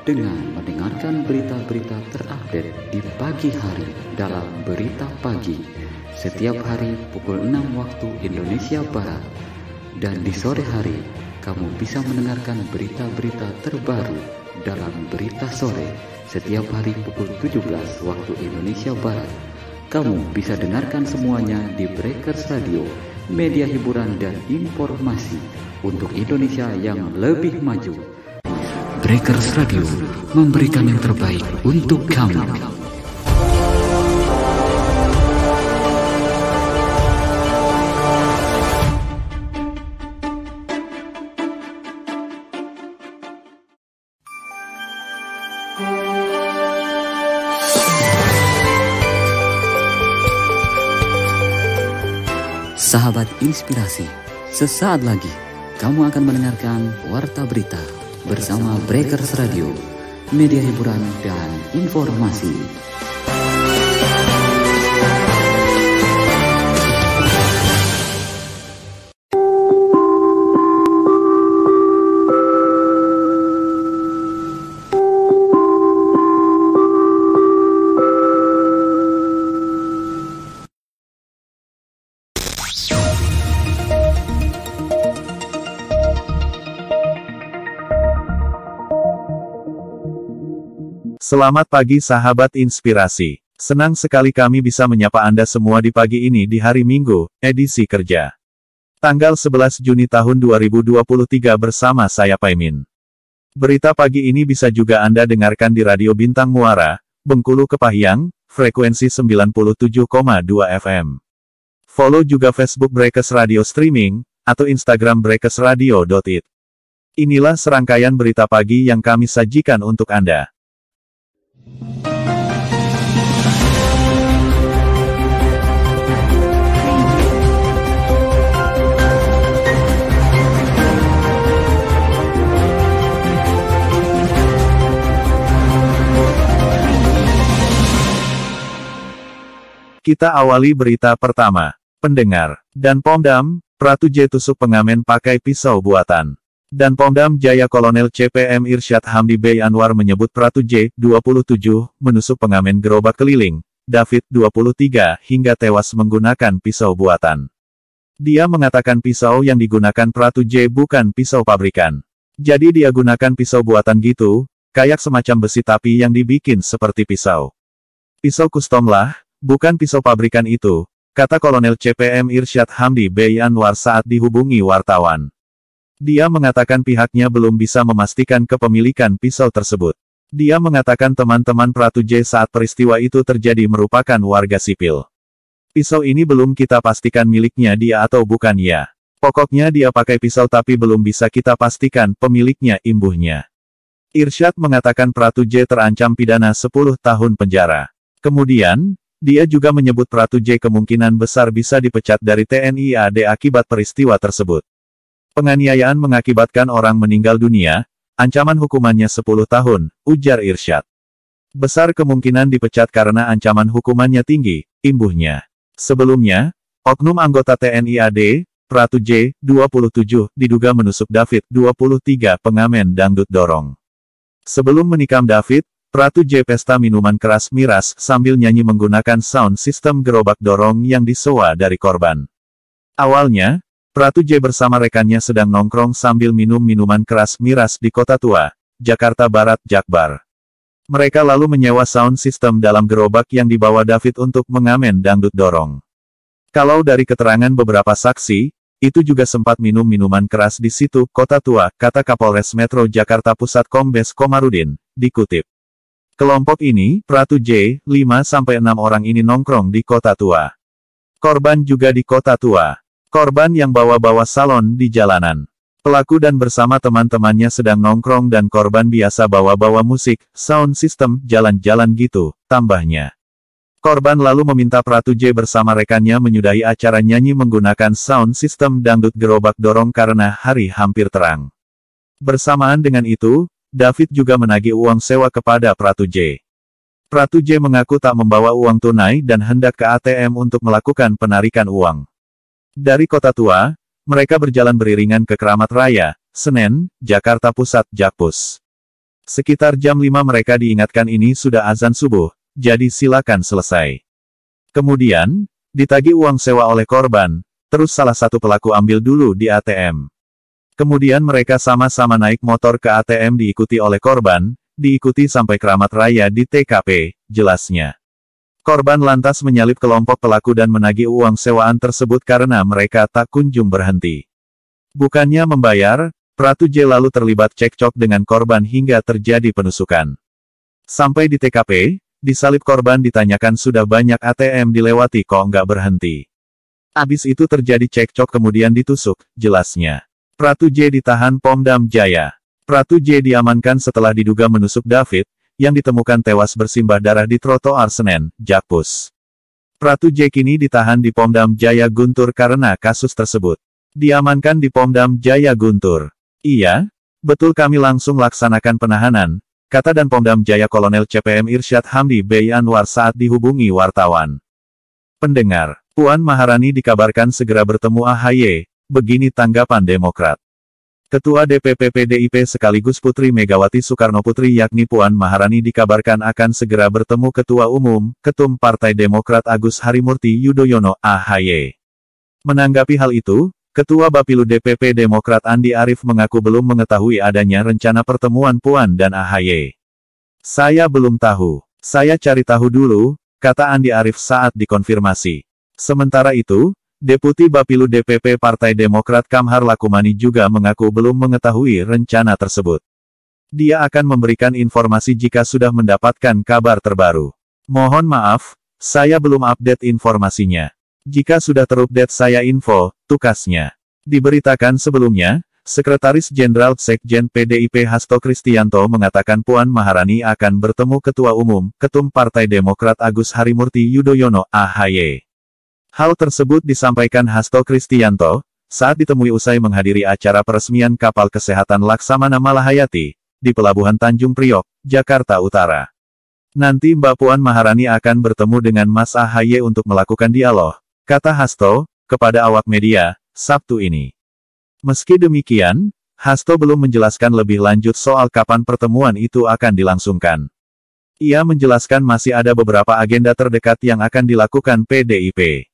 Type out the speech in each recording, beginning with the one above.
dengan mendengarkan berita-berita terupdate di pagi hari dalam Berita Pagi setiap hari pukul 6 waktu Indonesia Barat. Dan di sore hari kamu bisa mendengarkan berita-berita terbaru dalam Berita Sore setiap hari pukul 17 waktu Indonesia Barat. Kamu bisa dengarkan semuanya di Breakers Radio, media hiburan dan informasi untuk Indonesia yang lebih maju. Breakers Radio memberikan yang terbaik untuk kamu. Sahabat Inspirasi, sesaat lagi kamu akan mendengarkan Warta Berita bersama Breakers Radio, media hiburan dan informasi. Selamat pagi sahabat Inspirasi. Senang sekali kami bisa menyapa Anda semua di pagi ini di hari Minggu, edisi kerja. Tanggal 11 Juni tahun 2023 bersama saya Paimin. Berita pagi ini bisa juga Anda dengarkan di Radio Bintang Muara, Bengkulu Kepahyang, frekuensi 97,2 FM. Follow juga Facebook Breakers Radio Streaming, atau Instagram breakersradio.it. Inilah serangkaian berita pagi yang kami sajikan untuk Anda. Kita awali berita pertama. Pendengar, dan Pomdam, Pratu J tusuk pengamen pakai pisau buatan. Dan Pomdam Jaya Kolonel CPM Irsyad Hamdi Bey Anwar menyebut Pratu J, 27, menusuk pengamen gerobak keliling, David, 23, hingga tewas menggunakan pisau buatan. Dia mengatakan pisau yang digunakan Pratu J bukan pisau pabrikan. Jadi dia gunakan pisau buatan gitu, kayak semacam besi tapi yang dibikin seperti pisau. Pisau custom lah, bukan pisau pabrikan itu, kata Kolonel CPM Irsyad Hamdi Bey Anwar saat dihubungi wartawan. Dia mengatakan pihaknya belum bisa memastikan kepemilikan pisau tersebut. Dia mengatakan teman-teman Pratu J saat peristiwa itu terjadi merupakan warga sipil. Pisau ini belum kita pastikan miliknya dia atau bukan ya. Pokoknya dia pakai pisau tapi belum bisa kita pastikan pemiliknya imbuhnya. Irsyad mengatakan Pratu J terancam pidana 10 tahun penjara. Kemudian, dia juga menyebut Pratu J kemungkinan besar bisa dipecat dari TNI AD akibat peristiwa tersebut. Penganiayaan mengakibatkan orang meninggal dunia, ancaman hukumannya 10 tahun, ujar Irsyad. Besar kemungkinan dipecat karena ancaman hukumannya tinggi, imbuhnya. Sebelumnya, oknum anggota TNI AD, Pratu J, 27, diduga menusuk David, 23, pengamen dangdut dorong. Sebelum menikam David, Pratu J pesta minuman keras miras sambil nyanyi menggunakan sound system gerobak dorong yang disewa dari korban. Awalnya, Pratu J bersama rekannya sedang nongkrong sambil minum minuman keras miras di Kota Tua, Jakarta Barat, Jakbar. Mereka lalu menyewa sound system dalam gerobak yang dibawa David untuk mengamen dangdut dorong. Kalau dari keterangan beberapa saksi, itu juga sempat minum minuman keras di situ, Kota Tua, kata Kapolres Metro Jakarta Pusat Kombes Komarudin, dikutip. Kelompok ini, Pratu J, 5-6 orang ini nongkrong di Kota Tua. Korban juga di Kota Tua. Korban yang bawa-bawa salon di jalanan. Pelaku dan bersama teman-temannya sedang nongkrong dan korban biasa bawa-bawa musik, sound system, jalan-jalan gitu, tambahnya. Korban lalu meminta Pratu J bersama rekannya menyudahi acara nyanyi menggunakan sound system dangdut gerobak dorong karena hari hampir terang. Bersamaan dengan itu, David juga menagih uang sewa kepada Pratu J. Pratu J mengaku tak membawa uang tunai dan hendak ke ATM untuk melakukan penarikan uang. Dari Kota Tua, mereka berjalan beriringan ke Keramat Raya, Senen, Jakarta Pusat, Jakpus. Sekitar jam 5 mereka diingatkan ini sudah azan subuh, jadi silakan selesai. Kemudian, ditagih uang sewa oleh korban, terus salah satu pelaku ambil dulu di ATM. Kemudian mereka sama-sama naik motor ke ATM diikuti oleh korban, diikuti sampai Keramat Raya di TKP, jelasnya. Korban lantas menyalip kelompok pelaku dan menagih uang sewaan tersebut karena mereka tak kunjung berhenti. Bukannya membayar, Pratu J lalu terlibat cekcok dengan korban hingga terjadi penusukan. Sampai di TKP, disalip korban ditanyakan sudah banyak ATM dilewati kok nggak berhenti. Abis itu terjadi cekcok kemudian ditusuk, jelasnya. Pratu J ditahan Pomdam Jaya. Pratu J diamankan setelah diduga menusuk David, yang ditemukan tewas bersimbah darah di trotoar Senen, Jakpus. Pratu J kini ditahan di Pomdam Jaya Guntur karena kasus tersebut. Diamankan di Pomdam Jaya Guntur. Iya, betul kami langsung laksanakan penahanan, kata dan Pomdam Jaya Kolonel CPM Irsyad Hamdi B. Anwar saat dihubungi wartawan. Pendengar, Puan Maharani dikabarkan segera bertemu AHY, begini tanggapan Demokrat. Ketua DPP PDIP sekaligus Putri Megawati Soekarnoputri yakni Puan Maharani dikabarkan akan segera bertemu Ketua Umum, Ketum Partai Demokrat Agus Harimurti Yudhoyono, AHY. Menanggapi hal itu, Ketua Bapilu DPP Demokrat Andi Arief mengaku belum mengetahui adanya rencana pertemuan Puan dan AHY. Saya belum tahu. Saya cari tahu dulu, kata Andi Arief saat dikonfirmasi. Sementara itu, Deputi Bapilu DPP Partai Demokrat Kamhar Lakumani juga mengaku belum mengetahui rencana tersebut. Dia akan memberikan informasi jika sudah mendapatkan kabar terbaru. Mohon maaf, saya belum update informasinya. Jika sudah terupdate saya info, tukasnya. Diberitakan sebelumnya, Sekretaris Jenderal Sekjen PDIP Hasto Kristianto mengatakan Puan Maharani akan bertemu Ketua Umum, Ketum Partai Demokrat Agus Harimurti Yudhoyono, AHY. Hal tersebut disampaikan Hasto Kristianto, saat ditemui usai menghadiri acara peresmian kapal kesehatan Laksamana Malahayati, di Pelabuhan Tanjung Priok, Jakarta Utara. Nanti Mbak Puan Maharani akan bertemu dengan Mas AHY untuk melakukan dialog, kata Hasto, kepada awak media, Sabtu ini. Meski demikian, Hasto belum menjelaskan lebih lanjut soal kapan pertemuan itu akan dilangsungkan. Ia menjelaskan masih ada beberapa agenda terdekat yang akan dilakukan PDIP.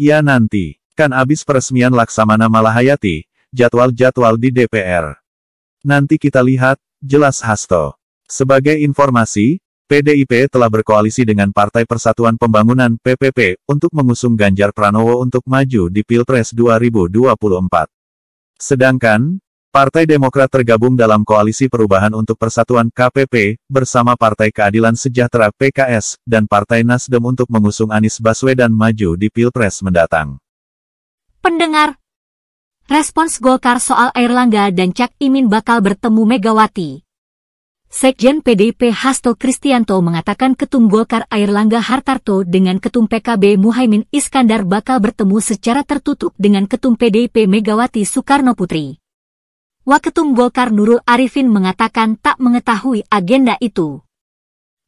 Ia nanti, kan abis peresmian Laksamana Malahayati, jadwal-jadwal di DPR. Nanti kita lihat, jelas Hasto. Sebagai informasi, PDIP telah berkoalisi dengan Partai Persatuan Pembangunan (PPP) untuk mengusung Ganjar Pranowo untuk maju di Pilpres 2024. Sedangkan, Partai Demokrat tergabung dalam Koalisi Perubahan untuk Persatuan (KPP) bersama Partai Keadilan Sejahtera (PKS) dan Partai Nasdem untuk mengusung Anies Baswedan maju di Pilpres mendatang. Pendengar, respons Golkar soal Airlangga dan Cak Imin bakal bertemu Megawati. Sekjen PDIP Hasto Kristianto mengatakan Ketum Golkar Airlangga Hartarto dengan Ketum PKB Muhaimin Iskandar bakal bertemu secara tertutup dengan Ketum PDIP Megawati Soekarnoputri. Waketum Golkar Nurul Arifin mengatakan tak mengetahui agenda itu.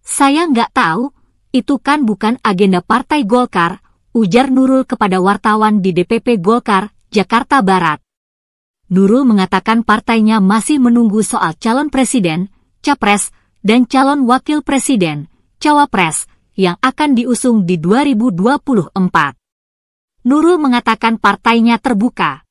Saya nggak tahu, itu kan bukan agenda Partai Golkar, ujar Nurul kepada wartawan di DPP Golkar, Jakarta Barat. Nurul mengatakan partainya masih menunggu soal calon presiden, Capres, dan calon wakil presiden, Cawapres, yang akan diusung di 2024. Nurul mengatakan partainya terbuka.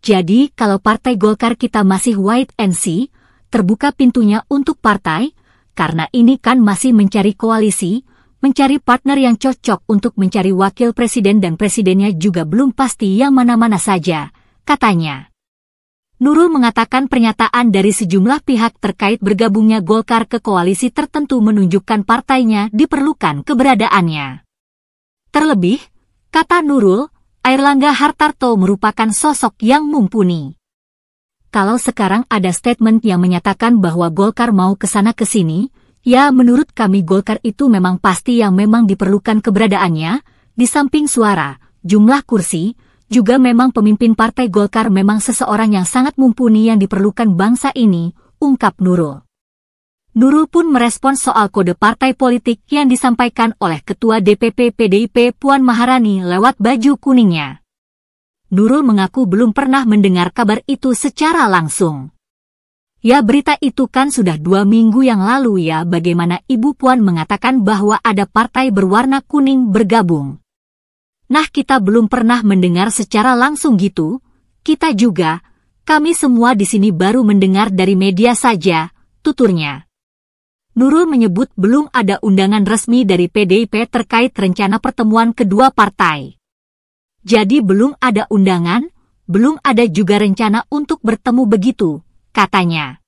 Jadi, kalau Partai Golkar kita masih wait and see, terbuka pintunya untuk partai, karena ini kan masih mencari koalisi, mencari partner yang cocok untuk mencari wakil presiden dan presidennya juga belum pasti yang mana-mana saja, katanya. Nurul mengatakan pernyataan dari sejumlah pihak terkait bergabungnya Golkar ke koalisi tertentu menunjukkan partainya diperlukan keberadaannya. Terlebih, kata Nurul, Airlangga Hartarto merupakan sosok yang mumpuni. Kalau sekarang ada statement yang menyatakan bahwa Golkar mau kesana kesini, ya menurut kami Golkar itu memang pasti yang memang diperlukan keberadaannya, di samping suara, jumlah kursi, juga memang pemimpin Partai Golkar memang seseorang yang sangat mumpuni yang diperlukan bangsa ini, ungkap Nurul. Nurul pun merespons soal kode partai politik yang disampaikan oleh Ketua DPP PDIP Puan Maharani lewat baju kuningnya. Nurul mengaku belum pernah mendengar kabar itu secara langsung. Ya berita itu kan sudah 2 minggu yang lalu ya, bagaimana Ibu Puan mengatakan bahwa ada partai berwarna kuning bergabung. Nah kita belum pernah mendengar secara langsung gitu, kita juga, kami semua di sini baru mendengar dari media saja, tuturnya. Nurul menyebut belum ada undangan resmi dari PDIP terkait rencana pertemuan kedua partai. Jadi belum ada undangan, belum ada juga rencana untuk bertemu begitu, katanya.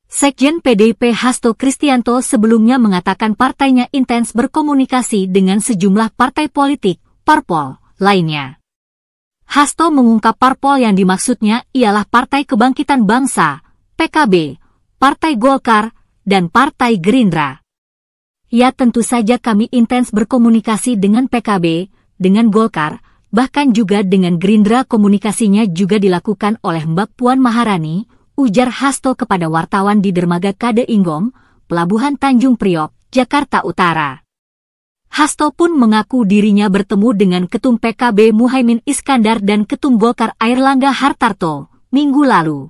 Sekjen PDIP Hasto Kristianto sebelumnya mengatakan partainya intens berkomunikasi dengan sejumlah partai politik, parpol, lainnya. Hasto mengungkap parpol yang dimaksudnya ialah Partai Kebangkitan Bangsa, PKB, Partai Golkar, dan Partai Gerindra. Ya tentu saja kami intens berkomunikasi dengan PKB, dengan Golkar, bahkan juga dengan Gerindra. Komunikasinya juga dilakukan oleh Mbak Puan Maharani, ujar Hasto kepada wartawan di Dermaga Kade Inggom, Pelabuhan Tanjung Priok, Jakarta Utara. Hasto pun mengaku dirinya bertemu dengan Ketum PKB Muhaimin Iskandar dan Ketum Golkar Airlangga Hartarto, minggu lalu.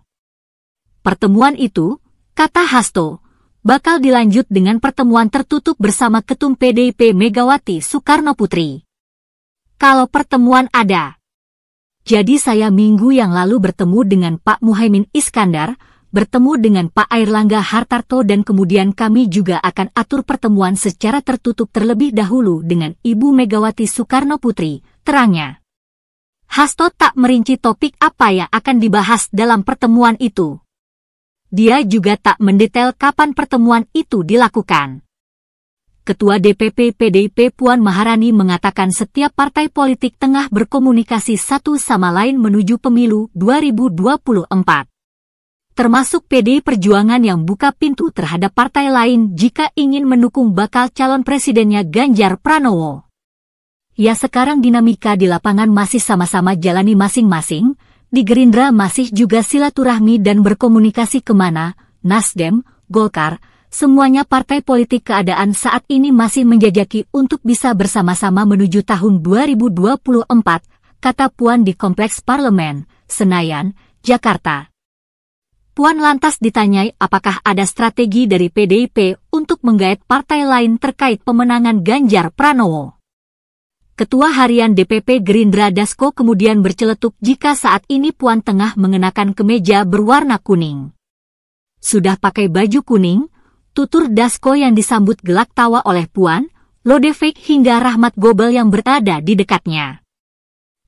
Pertemuan itu, kata Hasto, bakal dilanjut dengan pertemuan tertutup bersama Ketum PDIP Megawati Soekarnoputri. Kalau pertemuan ada. Jadi saya minggu yang lalu bertemu dengan Pak Muhaimin Iskandar, bertemu dengan Pak Airlangga Hartarto dan kemudian kami juga akan atur pertemuan secara tertutup terlebih dahulu dengan Ibu Megawati Soekarnoputri, terangnya. Hasto tak merinci topik apa yang akan dibahas dalam pertemuan itu. Dia juga tak mendetail kapan pertemuan itu dilakukan. Ketua DPP PDIP Puan Maharani mengatakan setiap partai politik tengah berkomunikasi satu sama lain menuju pemilu 2024. Termasuk PDI Perjuangan yang buka pintu terhadap partai lain jika ingin mendukung bakal calon presidennya Ganjar Pranowo. Ya sekarang dinamika di lapangan masih sama-sama jalani masing-masing. Di Gerindra masih juga silaturahmi dan berkomunikasi kemana, Nasdem, Golkar, semuanya partai politik keadaan saat ini masih menjajaki untuk bisa bersama-sama menuju tahun 2024, kata Puan di Kompleks Parlemen, Senayan, Jakarta. Puan lantas ditanyai apakah ada strategi dari PDIP untuk menggait partai lain terkait pemenangan Ganjar Pranowo. Ketua Harian DPP Gerindra Dasko kemudian berceletuk jika saat ini Puan tengah mengenakan kemeja berwarna kuning. Sudah pakai baju kuning, tutur Dasko yang disambut gelak tawa oleh Puan, Lodewijk hingga Rahmat Gobel yang berada di dekatnya.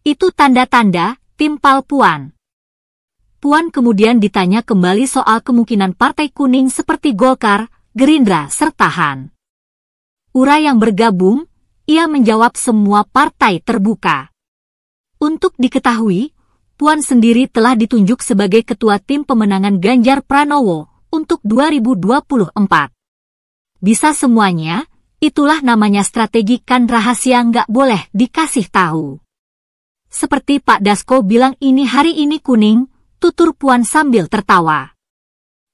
Itu tanda-tanda timpal Puan. Puan kemudian ditanya kembali soal kemungkinan partai kuning seperti Golkar, Gerindra serta HAN. Urai yang bergabung, ia menjawab semua partai terbuka. Untuk diketahui, Puan sendiri telah ditunjuk sebagai ketua tim pemenangan Ganjar Pranowo untuk 2024. Bisa semuanya, itulah namanya strategi kan rahasia nggak boleh dikasih tahu. Seperti Pak Dasko bilang ini hari ini kuning, tutur Puan sambil tertawa.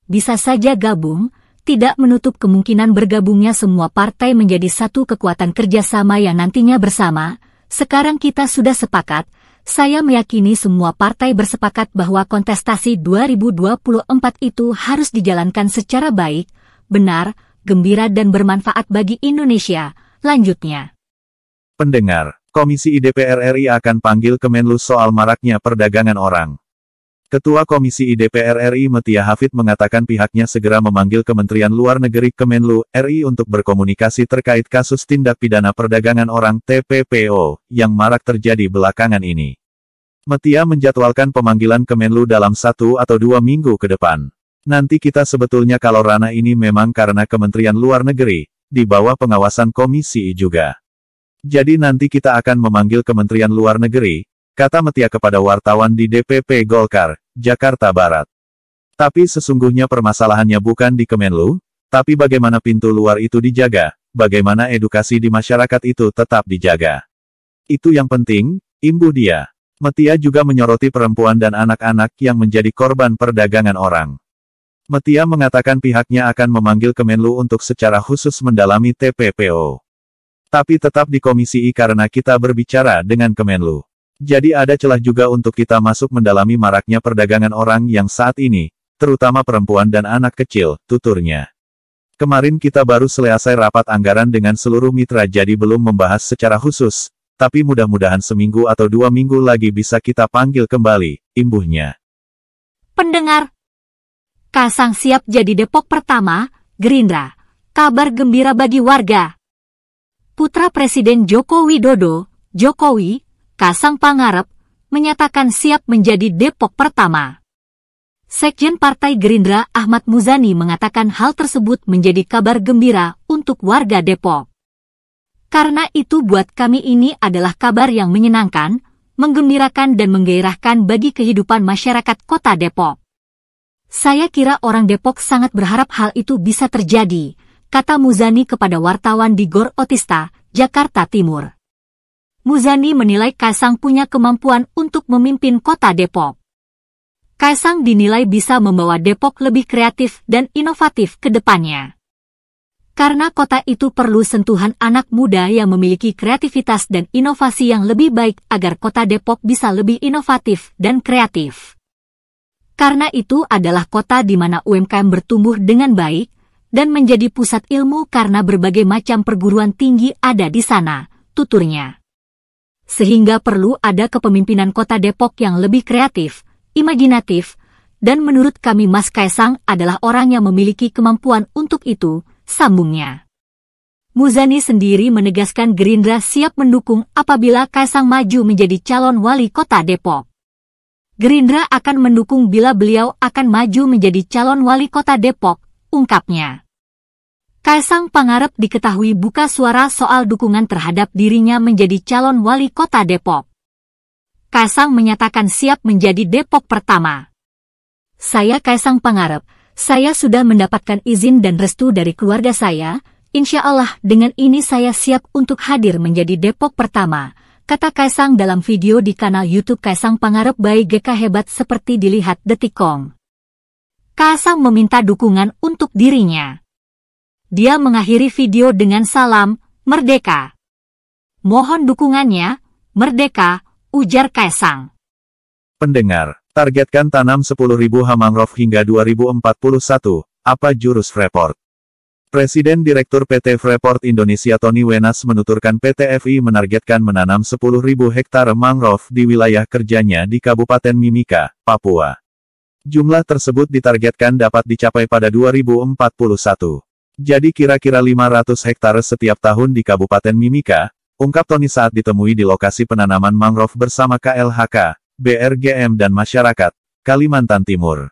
Bisa saja gabung, tidak menutup kemungkinan bergabungnya semua partai menjadi satu kekuatan kerjasama yang nantinya bersama. Sekarang kita sudah sepakat, saya meyakini semua partai bersepakat bahwa kontestasi 2024 itu harus dijalankan secara baik, benar, gembira dan bermanfaat bagi Indonesia, lanjutnya. Pendengar, Komisi I DPR RI akan panggil Kemenlu soal maraknya perdagangan orang. Ketua Komisi I DPR RI Metia Hafid mengatakan pihaknya segera memanggil Kementerian Luar Negeri Kemenlu RI untuk berkomunikasi terkait kasus tindak pidana perdagangan orang TPPO yang marak terjadi belakangan ini. Metia menjadwalkan pemanggilan Kemenlu dalam 1 atau 2 minggu ke depan. Nanti kita sebetulnya kalau ranah ini memang karena Kementerian Luar Negeri, di bawah pengawasan Komisi I juga. Jadi nanti kita akan memanggil Kementerian Luar Negeri, kata Metia kepada wartawan di DPP Golkar, Jakarta Barat. Tapi sesungguhnya permasalahannya bukan di Kemenlu, tapi bagaimana pintu luar itu dijaga, bagaimana edukasi di masyarakat itu tetap dijaga. Itu yang penting, imbuh dia. Metia juga menyoroti perempuan dan anak-anak yang menjadi korban perdagangan orang. Metia mengatakan pihaknya akan memanggil Kemenlu untuk secara khusus mendalami TPPO. Tapi tetap di Komisi I karena kita berbicara dengan Kemenlu. Jadi ada celah juga untuk kita masuk mendalami maraknya perdagangan orang yang saat ini terutama perempuan dan anak kecil, tuturnya. Kemarin kita baru selesai rapat anggaran dengan seluruh mitra jadi belum membahas secara khusus, tapi mudah-mudahan seminggu atau 2 minggu lagi bisa kita panggil kembali, imbuhnya. Pendengar, Kaisang siap jadi Depok pertama, Gerindra. Kabar gembira bagi warga. Putra Presiden Joko Widodo, Jokowi, Kaisang Pangarep, menyatakan siap menjadi Depok pertama. Sekjen Partai Gerindra Ahmad Muzani mengatakan hal tersebut menjadi kabar gembira untuk warga Depok. Karena itu buat kami ini adalah kabar yang menyenangkan, menggembirakan dan menggairahkan bagi kehidupan masyarakat kota Depok. Saya kira orang Depok sangat berharap hal itu bisa terjadi, kata Muzani kepada wartawan di Gor Otista, Jakarta Timur. Muzani menilai Kaisang punya kemampuan untuk memimpin kota Depok. Kaisang dinilai bisa membawa Depok lebih kreatif dan inovatif ke depannya. Karena kota itu perlu sentuhan anak muda yang memiliki kreativitas dan inovasi yang lebih baik agar kota Depok bisa lebih inovatif dan kreatif. Karena itu adalah kota di mana UMKM bertumbuh dengan baik dan menjadi pusat ilmu karena berbagai macam perguruan tinggi ada di sana, tuturnya. Sehingga perlu ada kepemimpinan kota Depok yang lebih kreatif, imajinatif, dan menurut kami Mas Kaisang adalah orang yang memiliki kemampuan untuk itu, sambungnya. Muzani sendiri menegaskan Gerindra siap mendukung apabila Kaisang maju menjadi calon wali kota Depok. Gerindra akan mendukung bila beliau akan maju menjadi calon wali kota Depok, ungkapnya. Kaisang Pangarep diketahui buka suara soal dukungan terhadap dirinya menjadi calon wali kota Depok. Kaisang menyatakan siap menjadi Depok pertama. Saya Kaisang Pangarep, saya sudah mendapatkan izin dan restu dari keluarga saya, insya Allah dengan ini saya siap untuk hadir menjadi Depok pertama, kata Kaisang dalam video di kanal YouTube Kaisang Pangarep by GK Hebat seperti dilihat Detikcom. Kaisang meminta dukungan untuk dirinya. Dia mengakhiri video dengan salam, Merdeka. Mohon dukungannya, Merdeka, ujar Kaisang. Pendengar, targetkan tanam 10.000 ha mangrove hingga 2041, apa jurus Freeport? Presiden Direktur PT Freeport Indonesia Tony Wenas menuturkan PT FI menargetkan menanam 10.000 hektar mangrove di wilayah kerjanya di Kabupaten Mimika, Papua. Jumlah tersebut ditargetkan dapat dicapai pada 2041. Jadi kira-kira 500 hektar setiap tahun di Kabupaten Mimika, ungkap Tony saat ditemui di lokasi penanaman mangrove bersama KLHK, BRGM dan masyarakat, Kalimantan Timur.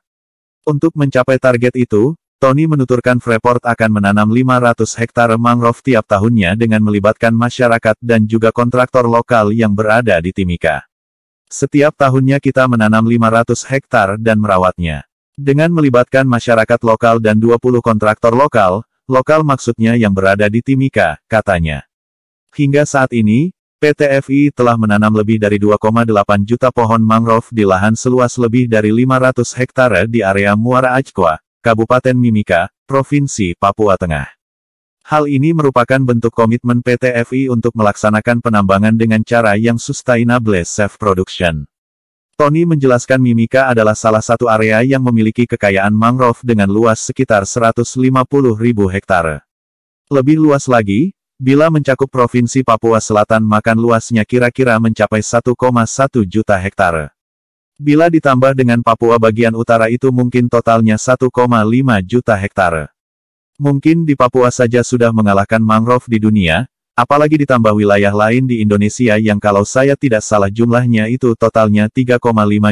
Untuk mencapai target itu, Tony menuturkan Freeport akan menanam 500 hektar mangrove tiap tahunnya dengan melibatkan masyarakat dan juga kontraktor lokal yang berada di Timika. Setiap tahunnya kita menanam 500 hektar dan merawatnya. Dengan melibatkan masyarakat lokal dan 20 kontraktor lokal maksudnya yang berada di Timika, katanya. Hingga saat ini, PT FI telah menanam lebih dari 2,8 juta pohon mangrove di lahan seluas lebih dari 500 hektare di area Muara Ajqua, Kabupaten Mimika, Provinsi Papua Tengah. Hal ini merupakan bentuk komitmen PT FI untuk melaksanakan penambangan dengan cara yang sustainable self-production. Tony menjelaskan Mimika adalah salah satu area yang memiliki kekayaan mangrove dengan luas sekitar 150.000 hektare. Lebih luas lagi, bila mencakup Provinsi Papua Selatan maka luasnya kira-kira mencapai 1,1 juta hektare. Bila ditambah dengan Papua bagian utara itu mungkin totalnya 1,5 juta hektare. Mungkin di Papua saja sudah mengalahkan mangrove di dunia, apalagi ditambah wilayah lain di Indonesia yang kalau saya tidak salah jumlahnya itu totalnya 3,5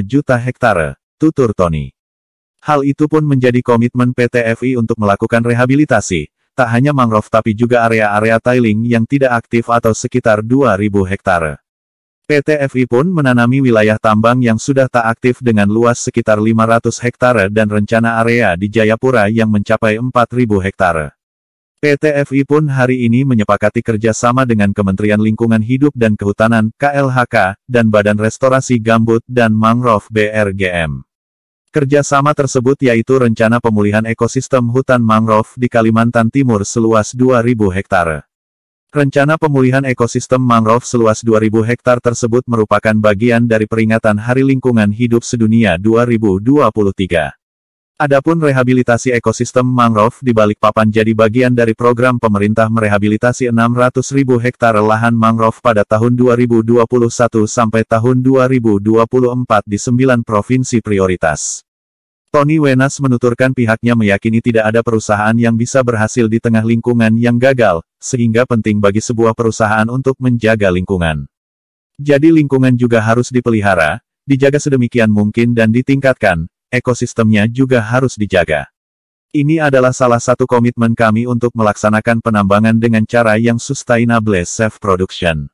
juta hektare, tutur Tony. Hal itu pun menjadi komitmen PT FI untuk melakukan rehabilitasi, tak hanya mangrove tapi juga area-area tiling yang tidak aktif atau sekitar 2.000 hektare. PT FI pun menanami wilayah tambang yang sudah tak aktif dengan luas sekitar 500 hektare dan rencana area di Jayapura yang mencapai 4.000 hektare. PT FI pun hari ini menyepakati kerjasama dengan Kementerian Lingkungan Hidup dan Kehutanan, KLHK, dan Badan Restorasi Gambut dan Mangrove BRGM. Kerjasama tersebut yaitu rencana pemulihan ekosistem hutan mangrove di Kalimantan Timur seluas 2.000 hektare. Rencana pemulihan ekosistem mangrove seluas 2.000 hektar tersebut merupakan bagian dari peringatan Hari Lingkungan Hidup Sedunia 2023. Adapun rehabilitasi ekosistem mangrove di Balikpapan jadi bagian dari program pemerintah merehabilitasi 600.000 hektar lahan mangrove pada tahun 2021 sampai tahun 2024 di 9 provinsi prioritas. Tony Wenas menuturkan pihaknya meyakini tidak ada perusahaan yang bisa berhasil di tengah lingkungan yang gagal, sehingga penting bagi sebuah perusahaan untuk menjaga lingkungan. Jadi lingkungan juga harus dipelihara, dijaga sedemikian mungkin dan ditingkatkan. Ekosistemnya juga harus dijaga. Ini adalah salah satu komitmen kami untuk melaksanakan penambangan dengan cara yang sustainable self-production.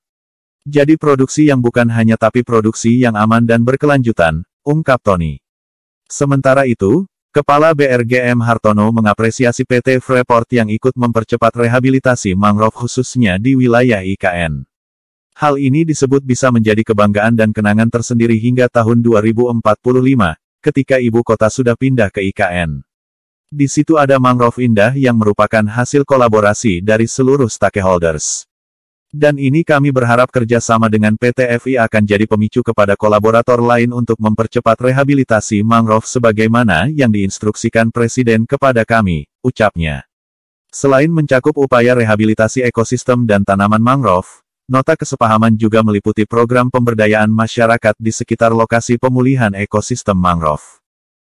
Jadi produksi yang bukan hanya tapi produksi yang aman dan berkelanjutan, ungkap Tony. Sementara itu, Kepala BRGM Hartono mengapresiasi PT Freeport yang ikut mempercepat rehabilitasi mangrove khususnya di wilayah IKN. Hal ini disebut bisa menjadi kebanggaan dan kenangan tersendiri hingga tahun 2045. Ketika ibu kota sudah pindah ke IKN. Di situ ada mangrove indah yang merupakan hasil kolaborasi dari seluruh stakeholders. Dan ini kami berharap kerjasama dengan PT FI akan jadi pemicu kepada kolaborator lain untuk mempercepat rehabilitasi mangrove sebagaimana yang diinstruksikan Presiden kepada kami, ucapnya. Selain mencakup upaya rehabilitasi ekosistem dan tanaman mangrove, nota kesepahaman juga meliputi program pemberdayaan masyarakat di sekitar lokasi pemulihan ekosistem mangrove.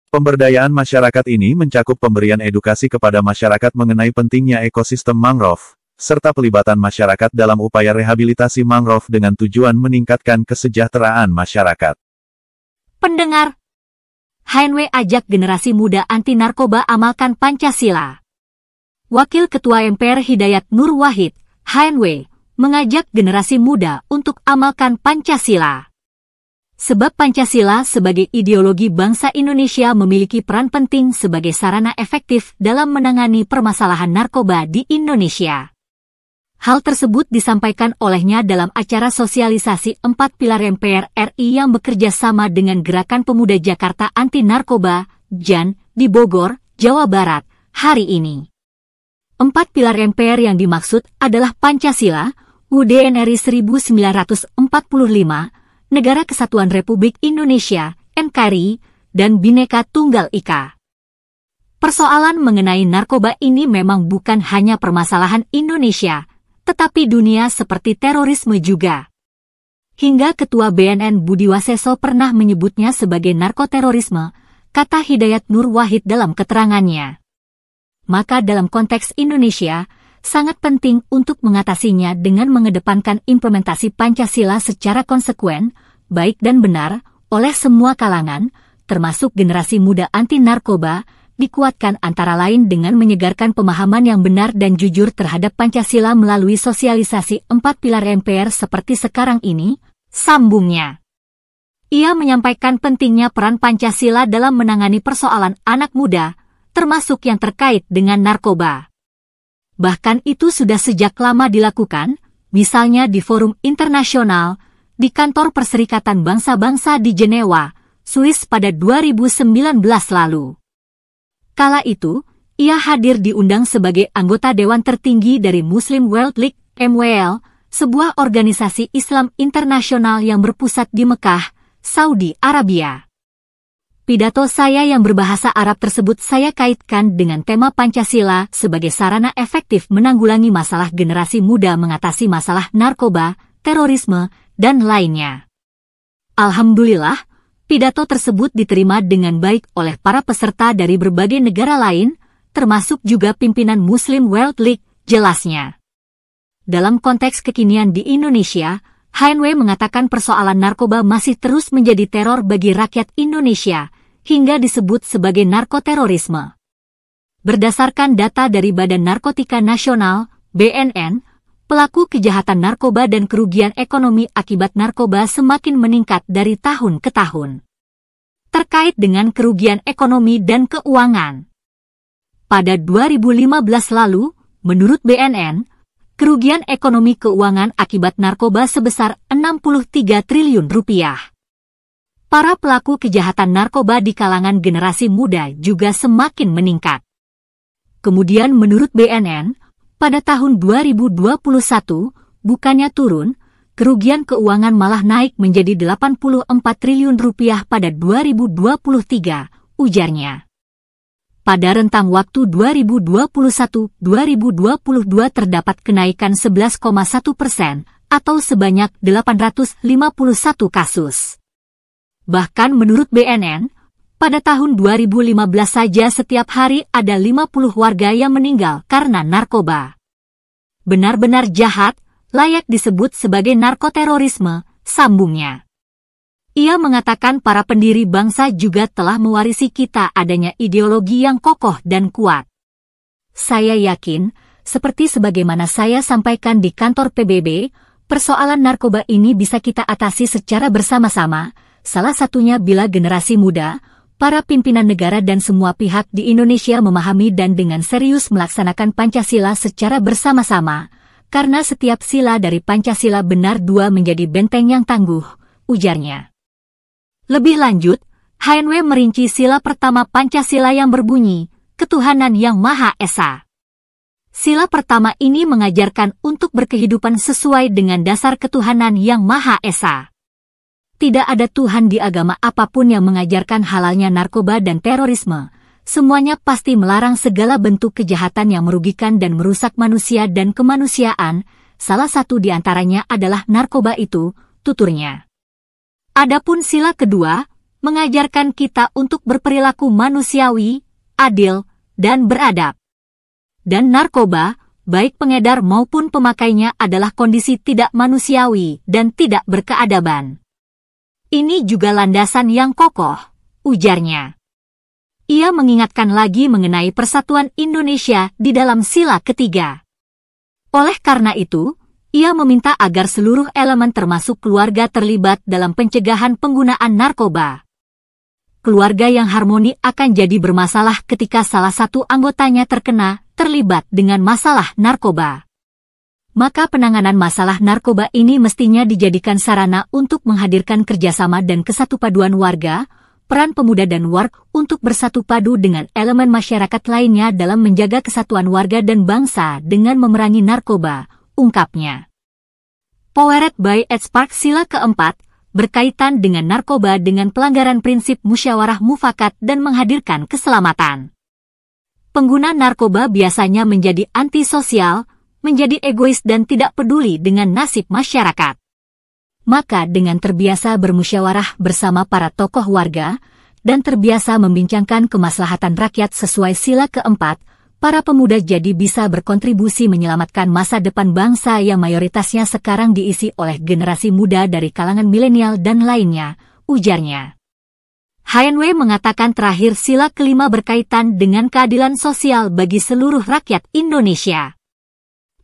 Pemberdayaan masyarakat ini mencakup pemberian edukasi kepada masyarakat mengenai pentingnya ekosistem mangrove, serta pelibatan masyarakat dalam upaya rehabilitasi mangrove dengan tujuan meningkatkan kesejahteraan masyarakat. Pendengar, HNW ajak generasi muda anti narkoba amalkan Pancasila. Wakil Ketua MPR Hidayat Nur Wahid, HNW, mengajak generasi muda untuk amalkan Pancasila. Sebab Pancasila sebagai ideologi bangsa Indonesia memiliki peran penting sebagai sarana efektif dalam menangani permasalahan narkoba di Indonesia. Hal tersebut disampaikan olehnya dalam acara sosialisasi 4 pilar MPR RI yang bekerja sama dengan Gerakan Pemuda Jakarta Anti Narkoba, JAN, di Bogor, Jawa Barat, hari ini. 4 pilar MPR yang dimaksud adalah Pancasila, UUD NRI 1945, Negara Kesatuan Republik Indonesia, NKRI, dan Bhinneka Tunggal Ika. Persoalan mengenai narkoba ini memang bukan hanya permasalahan Indonesia, tetapi dunia seperti terorisme juga. Hingga Ketua BNN Budi Waseso pernah menyebutnya sebagai narkoterorisme, kata Hidayat Nur Wahid dalam keterangannya. Maka dalam konteks Indonesia, sangat penting untuk mengatasinya dengan mengedepankan implementasi Pancasila secara konsekuen, baik dan benar, oleh semua kalangan, termasuk generasi muda anti-narkoba, dikuatkan antara lain dengan menyegarkan pemahaman yang benar dan jujur terhadap Pancasila melalui sosialisasi 4 pilar MPR seperti sekarang ini, sambungnya. Ia menyampaikan pentingnya peran Pancasila dalam menangani persoalan anak muda, termasuk yang terkait dengan narkoba. Bahkan itu sudah sejak lama dilakukan, misalnya di forum internasional, di kantor Perserikatan Bangsa-Bangsa di Jenewa, Swiss pada 2019 lalu. Kala itu, ia hadir diundang sebagai anggota Dewan Tertinggi dari Muslim World League, MWL, sebuah organisasi Islam internasional yang berpusat di Mekah, Saudi Arabia. Pidato saya yang berbahasa Arab tersebut saya kaitkan dengan tema Pancasila sebagai sarana efektif menanggulangi masalah generasi muda mengatasi masalah narkoba, terorisme, dan lainnya. Alhamdulillah, pidato tersebut diterima dengan baik oleh para peserta dari berbagai negara lain, termasuk juga pimpinan Muslim World League, jelasnya. Dalam konteks kekinian di Indonesia, HNW mengatakan persoalan narkoba masih terus menjadi teror bagi rakyat Indonesia, hingga disebut sebagai narkoterorisme. Berdasarkan data dari Badan Narkotika Nasional, BNN, pelaku kejahatan narkoba dan kerugian ekonomi akibat narkoba semakin meningkat dari tahun ke tahun. Terkait dengan kerugian ekonomi dan keuangan. Pada 2015 lalu, menurut BNN, kerugian ekonomi keuangan akibat narkoba sebesar 63 triliun rupiah. Para pelaku kejahatan narkoba di kalangan generasi muda juga semakin meningkat. Kemudian menurut BNN, pada tahun 2021, bukannya turun, kerugian keuangan malah naik menjadi 84 triliun rupiah pada 2023, ujarnya. pada rentang waktu 2021-2022 terdapat kenaikan 11,1% atau sebanyak 851 kasus. Bahkan menurut BNN, pada tahun 2015 saja setiap hari ada 50 warga yang meninggal karena narkoba. Benar-benar jahat, layak disebut sebagai narkoterorisme, sambungnya. Ia mengatakan para pendiri bangsa juga telah mewarisi kita adanya ideologi yang kokoh dan kuat. Saya yakin, seperti sebagaimana saya sampaikan di kantor PBB, persoalan narkoba ini bisa kita atasi secara bersama-sama, salah satunya bila generasi muda, para pimpinan negara dan semua pihak di Indonesia memahami dan dengan serius melaksanakan Pancasila secara bersama-sama, karena setiap sila dari Pancasila benar dua menjadi benteng yang tangguh, ujarnya. Lebih lanjut, HNW merinci sila pertama Pancasila yang berbunyi, Ketuhanan Yang Maha Esa. Sila pertama ini mengajarkan untuk berkehidupan sesuai dengan dasar ketuhanan yang Maha Esa. Tidak ada Tuhan di agama apapun yang mengajarkan halalnya narkoba dan terorisme. Semuanya pasti melarang segala bentuk kejahatan yang merugikan dan merusak manusia dan kemanusiaan. Salah satu di antaranya adalah narkoba itu, tuturnya. Adapun sila kedua, mengajarkan kita untuk berperilaku manusiawi, adil, dan beradab. Dan narkoba, baik pengedar maupun pemakainya adalah kondisi tidak manusiawi dan tidak berkeadaban. Ini juga landasan yang kokoh, ujarnya. Ia mengingatkan lagi mengenai persatuan Indonesia di dalam sila ketiga. Oleh karena itu, ia meminta agar seluruh elemen termasuk keluarga terlibat dalam pencegahan penggunaan narkoba. Keluarga yang harmoni akan jadi bermasalah ketika salah satu anggotanya terlibat dengan masalah narkoba. Maka penanganan masalah narkoba ini mestinya dijadikan sarana untuk menghadirkan kerjasama dan kesatupaduan warga, peran pemuda dan warga untuk bersatu padu dengan elemen masyarakat lainnya dalam menjaga kesatuan warga dan bangsa dengan memerangi narkoba, ungkapnya. Powered by Spark sila keempat, berkaitan dengan narkoba dengan pelanggaran prinsip musyawarah mufakat dan menghadirkan keselamatan. Pengguna narkoba biasanya menjadi antisosial, menjadi egois dan tidak peduli dengan nasib masyarakat. Maka dengan terbiasa bermusyawarah bersama para tokoh warga, dan terbiasa membincangkan kemaslahatan rakyat sesuai sila keempat, para pemuda jadi bisa berkontribusi menyelamatkan masa depan bangsa yang mayoritasnya sekarang diisi oleh generasi muda dari kalangan milenial dan lainnya, ujarnya. HNW mengatakan terakhir sila kelima berkaitan dengan keadilan sosial bagi seluruh rakyat Indonesia.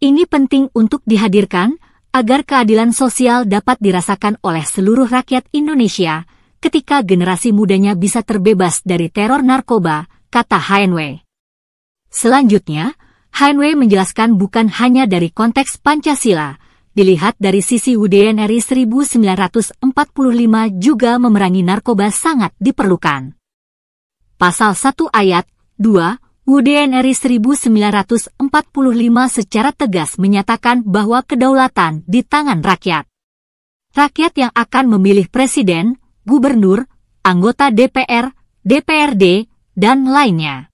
Ini penting untuk dihadirkan, agar keadilan sosial dapat dirasakan oleh seluruh rakyat Indonesia, ketika generasi mudanya bisa terbebas dari teror narkoba, kata HNW. Selanjutnya, HNW menjelaskan bukan hanya dari konteks Pancasila, dilihat dari sisi UDNRI 1945 juga memerangi narkoba sangat diperlukan. Pasal 1 ayat 2 UDNRI 1945 secara tegas menyatakan bahwa kedaulatan di tangan rakyat. Rakyat yang akan memilih presiden, gubernur, anggota DPR, DPRD, dan lainnya.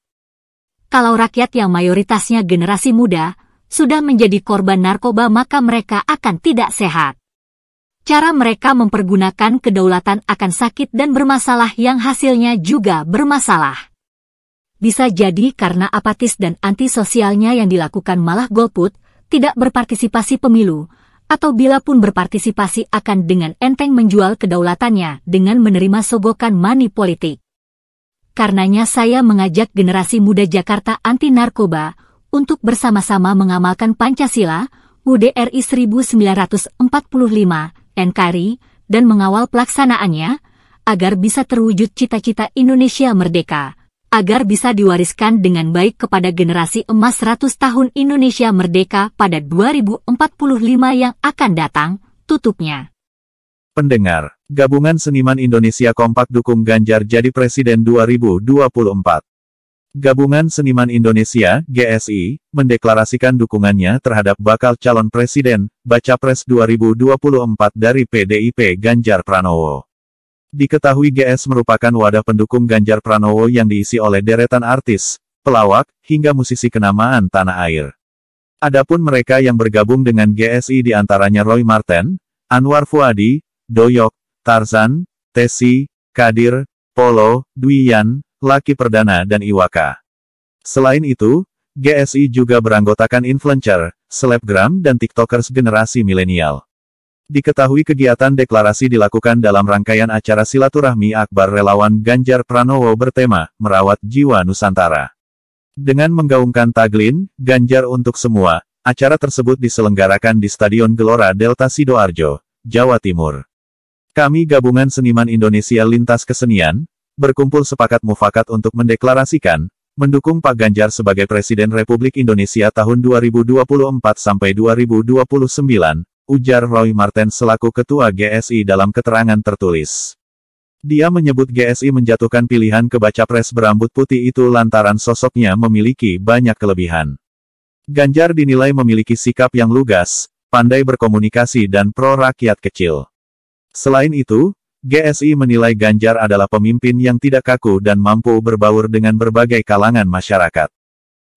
Kalau rakyat yang mayoritasnya generasi muda, sudah menjadi korban narkoba maka mereka akan tidak sehat. Cara mereka mempergunakan kedaulatan akan sakit dan bermasalah yang hasilnya juga bermasalah. Bisa jadi karena apatis dan antisosialnya yang dilakukan malah golput, tidak berpartisipasi pemilu, atau bila pun berpartisipasi akan dengan enteng menjual kedaulatannya dengan menerima sogokan money politik. Karenanya saya mengajak generasi muda Jakarta anti narkoba untuk bersama-sama mengamalkan Pancasila, UDRI 1945, NKRI, dan mengawal pelaksanaannya, agar bisa terwujud cita-cita Indonesia merdeka. Agar bisa diwariskan dengan baik kepada generasi emas 100 tahun Indonesia merdeka pada 2045 yang akan datang, tutupnya. Pendengar, Gabungan Seniman Indonesia kompak dukung Ganjar jadi Presiden 2024. Gabungan Seniman Indonesia, GSI, mendeklarasikan dukungannya terhadap bakal calon presiden, Baca Pres 2024 dari PDIP Ganjar Pranowo. Diketahui GS merupakan wadah pendukung Ganjar Pranowo yang diisi oleh deretan artis, pelawak, hingga musisi kenamaan tanah air. Adapun mereka yang bergabung dengan GSI diantaranya Roy Marten, Anwar Fuadi, Doyok, Tarzan, Tesi, Kadir, Polo, Dwiyan, Laki Perdana dan Iwaka. Selain itu, GSI juga beranggotakan influencer, selebgram dan tiktokers generasi milenial. Diketahui kegiatan deklarasi dilakukan dalam rangkaian acara silaturahmi akbar relawan Ganjar Pranowo bertema, Merawat Jiwa Nusantara. Dengan menggaungkan taglin, Ganjar untuk semua, acara tersebut diselenggarakan di Stadion Gelora Delta Sidoarjo, Jawa Timur. Kami gabungan seniman Indonesia Lintas Kesenian, berkumpul sepakat mufakat untuk mendeklarasikan, mendukung Pak Ganjar sebagai Presiden Republik Indonesia tahun 2024 sampai 2029, ujar Roy Marten selaku Ketua GSI dalam keterangan tertulis. Dia menyebut GSI menjatuhkan pilihan ke baca pres berambut putih itu lantaran sosoknya memiliki banyak kelebihan. Ganjar dinilai memiliki sikap yang lugas, pandai berkomunikasi dan pro rakyat kecil. Selain itu, GSI menilai Ganjar adalah pemimpin yang tidak kaku dan mampu berbaur dengan berbagai kalangan masyarakat.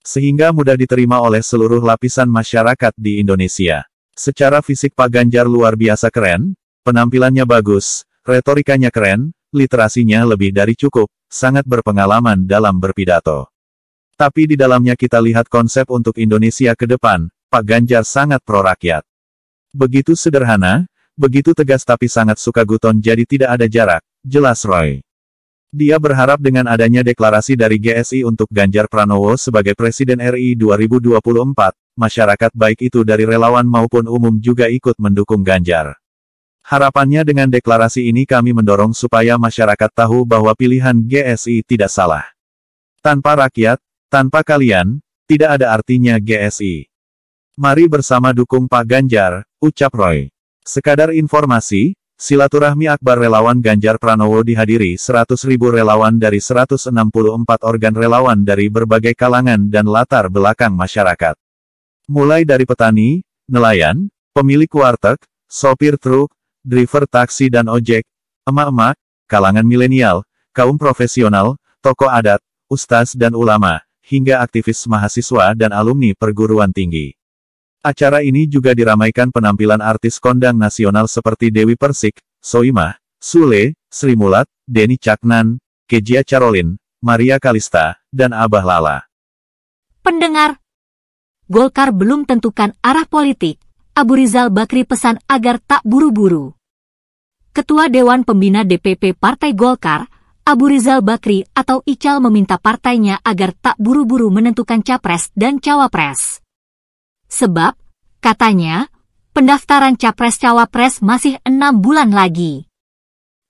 Sehingga mudah diterima oleh seluruh lapisan masyarakat di Indonesia. Secara fisik Pak Ganjar luar biasa keren, penampilannya bagus, retorikanya keren, literasinya lebih dari cukup, sangat berpengalaman dalam berpidato. Tapi di dalamnya kita lihat konsep untuk Indonesia ke depan, Pak Ganjar sangat pro rakyat. Begitu sederhana, begitu tegas tapi sangat suka guton jadi tidak ada jarak, jelas Roy. Dia berharap dengan adanya deklarasi dari GSI untuk Ganjar Pranowo sebagai Presiden RI 2024, masyarakat baik itu dari relawan maupun umum juga ikut mendukung Ganjar. Harapannya dengan deklarasi ini kami mendorong supaya masyarakat tahu bahwa pilihan GSI tidak salah. Tanpa rakyat, tanpa kalian, tidak ada artinya GSI. Mari bersama dukung Pak Ganjar, ucap Roy. Sekadar informasi, silaturahmi akbar relawan Ganjar Pranowo dihadiri 100.000 relawan dari 164 organ relawan dari berbagai kalangan dan latar belakang masyarakat. Mulai dari petani, nelayan, pemilik warteg, sopir truk, driver taksi dan ojek, emak-emak, kalangan milenial, kaum profesional, tokoh adat, ustaz dan ulama, hingga aktivis mahasiswa dan alumni perguruan tinggi. Acara ini juga diramaikan penampilan artis kondang nasional seperti Dewi Persik, Soimah, Sule, Sri Mulat, Denny Caknan, Kezia Carolin, Maria Kalista, dan Abah Lala. Pendengar, Golkar belum tentukan arah politik, Abu Rizal Bakri pesan agar tak buru-buru. Ketua Dewan Pembina DPP Partai Golkar, Abu Rizal Bakri atau Ical meminta partainya agar tak buru-buru menentukan capres dan cawapres. Sebab, katanya, pendaftaran capres-cawapres masih 6 bulan lagi.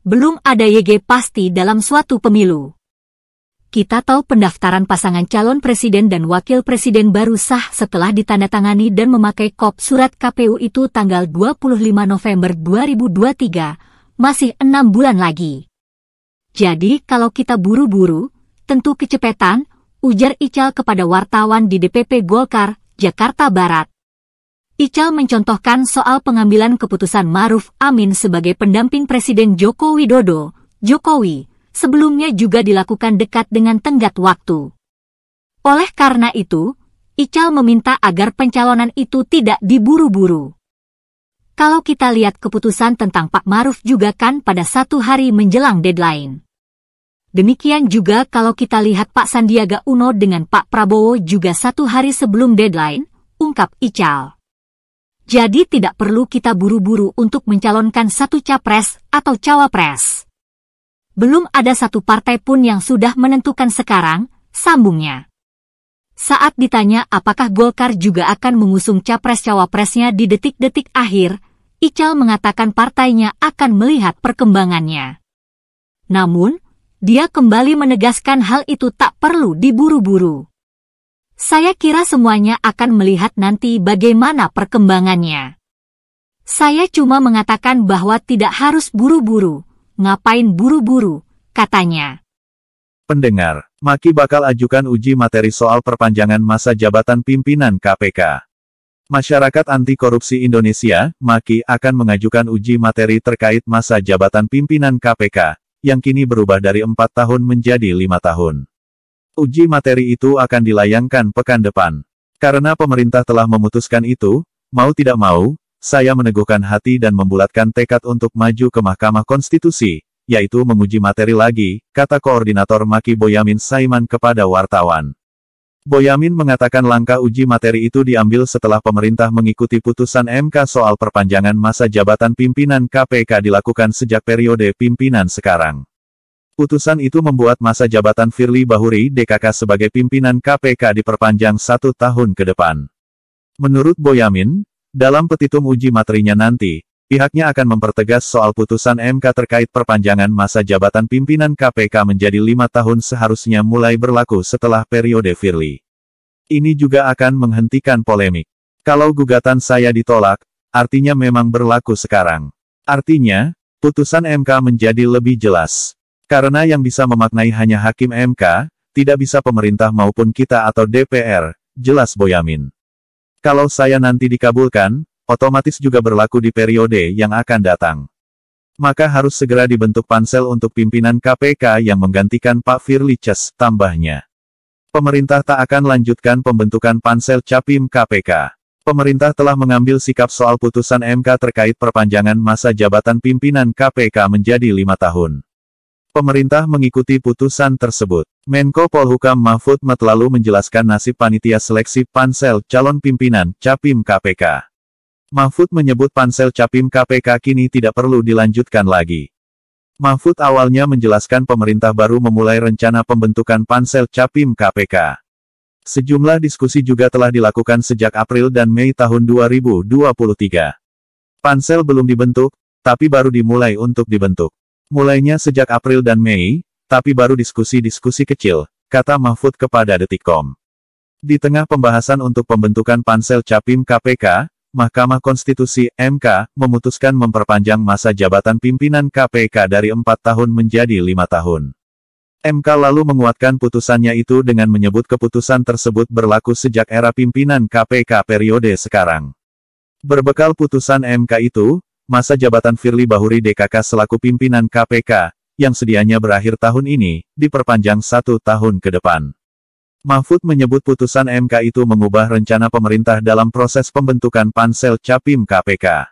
Belum ada YG pasti dalam suatu pemilu. Kita tahu pendaftaran pasangan calon presiden dan wakil presiden baru sah setelah ditandatangani dan memakai kop surat KPU itu tanggal 25 November 2023, masih 6 bulan lagi. Jadi kalau kita buru-buru, tentu kecepatan, ujar Ical kepada wartawan di DPP Golkar, Jakarta Barat. Ical mencontohkan soal pengambilan keputusan Ma'ruf Amin sebagai pendamping Presiden Joko Widodo, Jokowi, sebelumnya juga dilakukan dekat dengan tenggat waktu. Oleh karena itu, Ical meminta agar pencalonan itu tidak diburu-buru. Kalau kita lihat keputusan tentang Pak Ma'ruf juga kan pada 1 hari menjelang deadline. Demikian juga kalau kita lihat Pak Sandiaga Uno dengan Pak Prabowo juga 1 hari sebelum deadline, ungkap Ical. Jadi tidak perlu kita buru-buru untuk mencalonkan satu capres atau cawapres. Belum ada satu partai pun yang sudah menentukan sekarang, sambungnya. Saat ditanya apakah Golkar juga akan mengusung capres-cawapresnya di detik-detik akhir, Ical mengatakan partainya akan melihat perkembangannya. Namun, dia kembali menegaskan hal itu tak perlu diburu-buru. Saya kira semuanya akan melihat nanti bagaimana perkembangannya. Saya cuma mengatakan bahwa tidak harus buru-buru. Ngapain buru-buru, katanya. Pendengar, Maki bakal ajukan uji materi soal perpanjangan masa jabatan pimpinan KPK. Masyarakat Anti Korupsi Indonesia, MAKI, akan mengajukan uji materi terkait masa jabatan pimpinan KPK, yang kini berubah dari 4 tahun menjadi 5 tahun. Uji materi itu akan dilayangkan pekan depan. Karena pemerintah telah memutuskan itu, mau tidak mau, saya meneguhkan hati dan membulatkan tekad untuk maju ke Mahkamah Konstitusi, yaitu menguji materi lagi, kata Koordinator MAKI Boyamin Saiman kepada wartawan. Boyamin mengatakan langkah uji materi itu diambil setelah pemerintah mengikuti putusan MK soal perpanjangan masa jabatan pimpinan KPK dilakukan sejak periode pimpinan sekarang. Putusan itu membuat masa jabatan Firly Bahuri DKK sebagai pimpinan KPK diperpanjang 1 tahun ke depan. Menurut Boyamin, dalam petitum uji materinya nanti, pihaknya akan mempertegas soal putusan MK terkait perpanjangan masa jabatan pimpinan KPK menjadi 5 tahun seharusnya mulai berlaku setelah periode Firly. Ini juga akan menghentikan polemik. Kalau gugatan saya ditolak, artinya memang berlaku sekarang. Artinya, putusan MK menjadi lebih jelas. Karena yang bisa memaknai hanya hakim MK, tidak bisa pemerintah maupun kita atau DPR, jelas Boyamin. Kalau saya nanti dikabulkan, otomatis juga berlaku di periode yang akan datang. Maka harus segera dibentuk pansel untuk pimpinan KPK yang menggantikan Pak Firly Ces, tambahnya. Pemerintah tak akan lanjutkan pembentukan pansel Capim KPK. Pemerintah telah mengambil sikap soal putusan MK terkait perpanjangan masa jabatan pimpinan KPK menjadi 5 tahun. Pemerintah mengikuti putusan tersebut. Menko Polhukam Mahfud MD lalu menjelaskan nasib panitia seleksi pansel calon pimpinan Capim KPK. Mahfud menyebut pansel Capim KPK kini tidak perlu dilanjutkan lagi. Mahfud awalnya menjelaskan pemerintah baru memulai rencana pembentukan pansel Capim KPK. Sejumlah diskusi juga telah dilakukan sejak April dan Mei tahun 2023. Pansel belum dibentuk, tapi baru dimulai untuk dibentuk. Mulainya sejak April dan Mei, tapi baru diskusi-diskusi kecil, kata Mahfud kepada Detikcom. Di tengah pembahasan untuk pembentukan pansel Capim KPK, Mahkamah Konstitusi (MK) memutuskan memperpanjang masa jabatan pimpinan KPK dari 4 tahun menjadi 5 tahun. MK lalu menguatkan putusannya itu dengan menyebut keputusan tersebut berlaku sejak era pimpinan KPK periode sekarang. Berbekal putusan MK itu, masa jabatan Firly Bahuri DKK selaku pimpinan KPK, yang sedianya berakhir tahun ini, diperpanjang 1 tahun ke depan. Mahfud menyebut putusan MK itu mengubah rencana pemerintah dalam proses pembentukan pansel Capim KPK.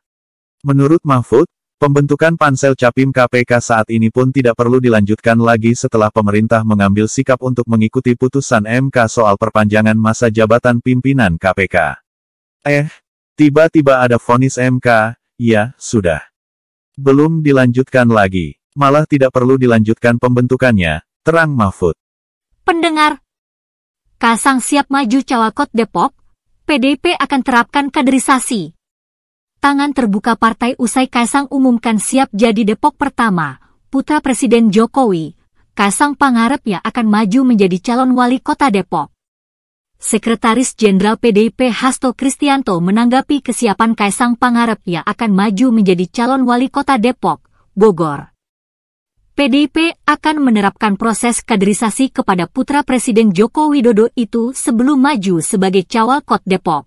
Menurut Mahfud, pembentukan pansel Capim KPK saat ini pun tidak perlu dilanjutkan lagi setelah pemerintah mengambil sikap untuk mengikuti putusan MK soal perpanjangan masa jabatan pimpinan KPK. Tiba-tiba ada vonis MK, ya, sudah. Belum dilanjutkan lagi, malah tidak perlu dilanjutkan pembentukannya, terang Mahfud. Pendengar, Kaisang siap maju Cawagup Depok, PDIP akan terapkan kaderisasi. Tangan terbuka partai usai Kaisang umumkan siap jadi Depok pertama, putra Presiden Jokowi, Kaisang Pangarep akan maju menjadi calon wali kota Depok. Sekretaris Jenderal PDIP Hasto Kristianto menanggapi kesiapan Kaisang Pangarep akan maju menjadi calon wali kota Depok, Bogor. PDIP akan menerapkan proses kaderisasi kepada putra Presiden Joko Widodo itu sebelum maju sebagai Cawagup Depok.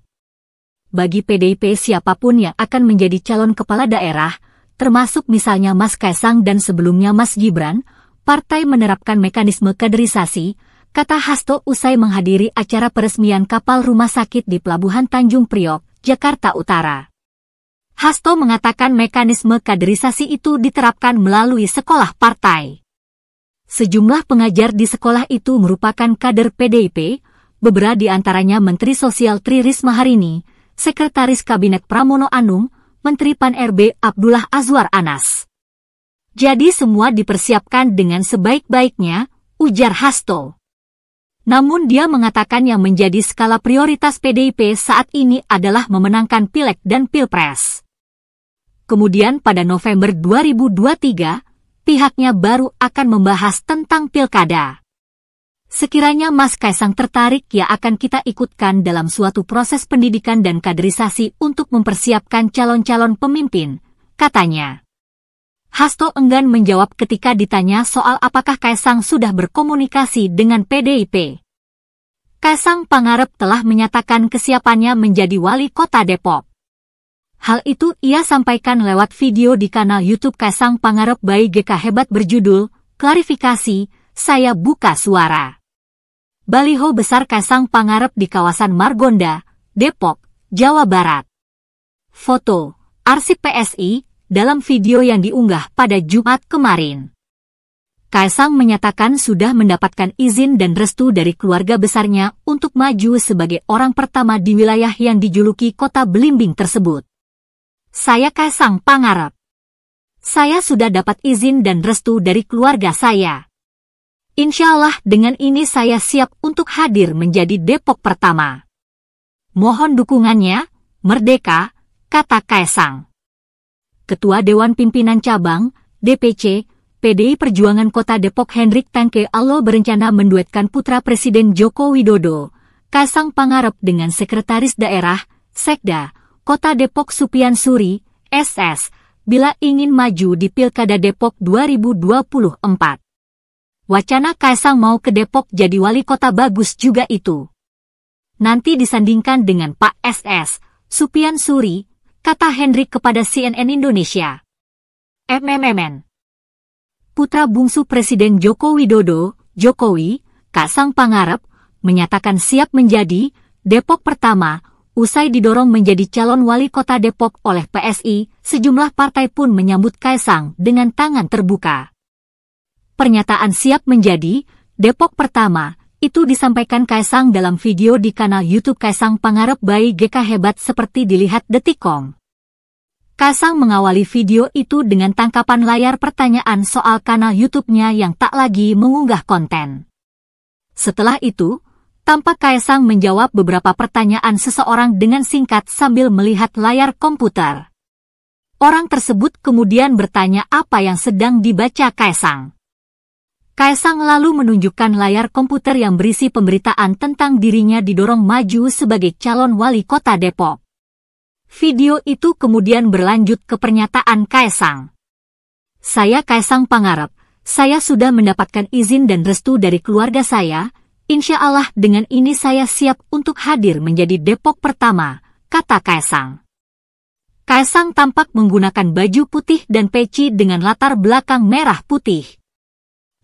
Bagi PDIP siapapun yang akan menjadi calon kepala daerah, termasuk misalnya Mas Kaisang dan sebelumnya Mas Gibran, partai menerapkan mekanisme kaderisasi, kata Hasto usai menghadiri acara peresmian kapal rumah sakit di Pelabuhan Tanjung Priok, Jakarta Utara. Hasto mengatakan mekanisme kaderisasi itu diterapkan melalui sekolah partai. Sejumlah pengajar di sekolah itu merupakan kader PDIP, beberapa di antaranya Menteri Sosial Tri Risma Harini, Sekretaris Kabinet Pramono Anung, Menteri Pan-RB Abdullah Azwar Anas. Jadi semua dipersiapkan dengan sebaik-baiknya, ujar Hasto. Namun dia mengatakan yang menjadi skala prioritas PDIP saat ini adalah memenangkan Pileg dan Pilpres. Kemudian pada November 2023, pihaknya baru akan membahas tentang Pilkada. Sekiranya Mas Kaisang tertarik akan kita ikutkan dalam suatu proses pendidikan dan kaderisasi untuk mempersiapkan calon-calon pemimpin, katanya. Hasto enggan menjawab ketika ditanya soal apakah Kaisang sudah berkomunikasi dengan PDIP. Kaisang Pangarep telah menyatakan kesiapannya menjadi wali kota Depok. Hal itu ia sampaikan lewat video di kanal YouTube Kaisang Pangarep by GK Hebat berjudul, Klarifikasi, Saya Buka Suara. Baliho besar Kaisang Pangarep di kawasan Margonda, Depok, Jawa Barat. Foto, arsip PSI, dalam video yang diunggah pada Jumat kemarin. Kaisang menyatakan sudah mendapatkan izin dan restu dari keluarga besarnya untuk maju sebagai orang pertama di wilayah yang dijuluki Kota Belimbing tersebut. Saya Kaisang Pangarep. Saya sudah dapat izin dan restu dari keluarga saya. Insya Allah dengan ini saya siap untuk hadir menjadi Depok pertama. Mohon dukungannya, Merdeka, kata Kaisang. Ketua Dewan Pimpinan Cabang, DPC, PDI Perjuangan Kota Depok Hendrik Tangke Allo berencana menduetkan putra Presiden Joko Widodo, Kaisang Pangarep dengan Sekretaris Daerah, Sekda, Kota Depok Supian Suri, SS, bila ingin maju di Pilkada Depok 2024. Wacana Kaisang mau ke Depok jadi wali kota bagus juga itu. Nanti disandingkan dengan Pak SS, Supian Suri, kata Hendrik kepada CNN Indonesia. Putra bungsu Presiden Joko Widodo, Jokowi, Kaisang Pangarep, menyatakan siap menjadi Depok pertama, usai didorong menjadi calon wali kota Depok oleh PSI, sejumlah partai pun menyambut Kaisang dengan tangan terbuka. Pernyataan siap menjadi Depok pertama, itu disampaikan Kaisang dalam video di kanal YouTube Kaisang Pangarep by GK Hebat seperti dilihat Detikcom. Kaisang mengawali video itu dengan tangkapan layar pertanyaan soal kanal YouTube-nya yang tak lagi mengunggah konten. Setelah itu, tampak Kaisang menjawab beberapa pertanyaan seseorang dengan singkat sambil melihat layar komputer. Orang tersebut kemudian bertanya apa yang sedang dibaca Kaisang. Kaisang lalu menunjukkan layar komputer yang berisi pemberitaan tentang dirinya didorong maju sebagai calon wali kota Depok. Video itu kemudian berlanjut ke pernyataan Kaisang. Saya Kaisang Pangarep, saya sudah mendapatkan izin dan restu dari keluarga saya, insya Allah dengan ini saya siap untuk hadir menjadi Depok pertama, kata Kaisang. Kaisang tampak menggunakan baju putih dan peci dengan latar belakang merah putih.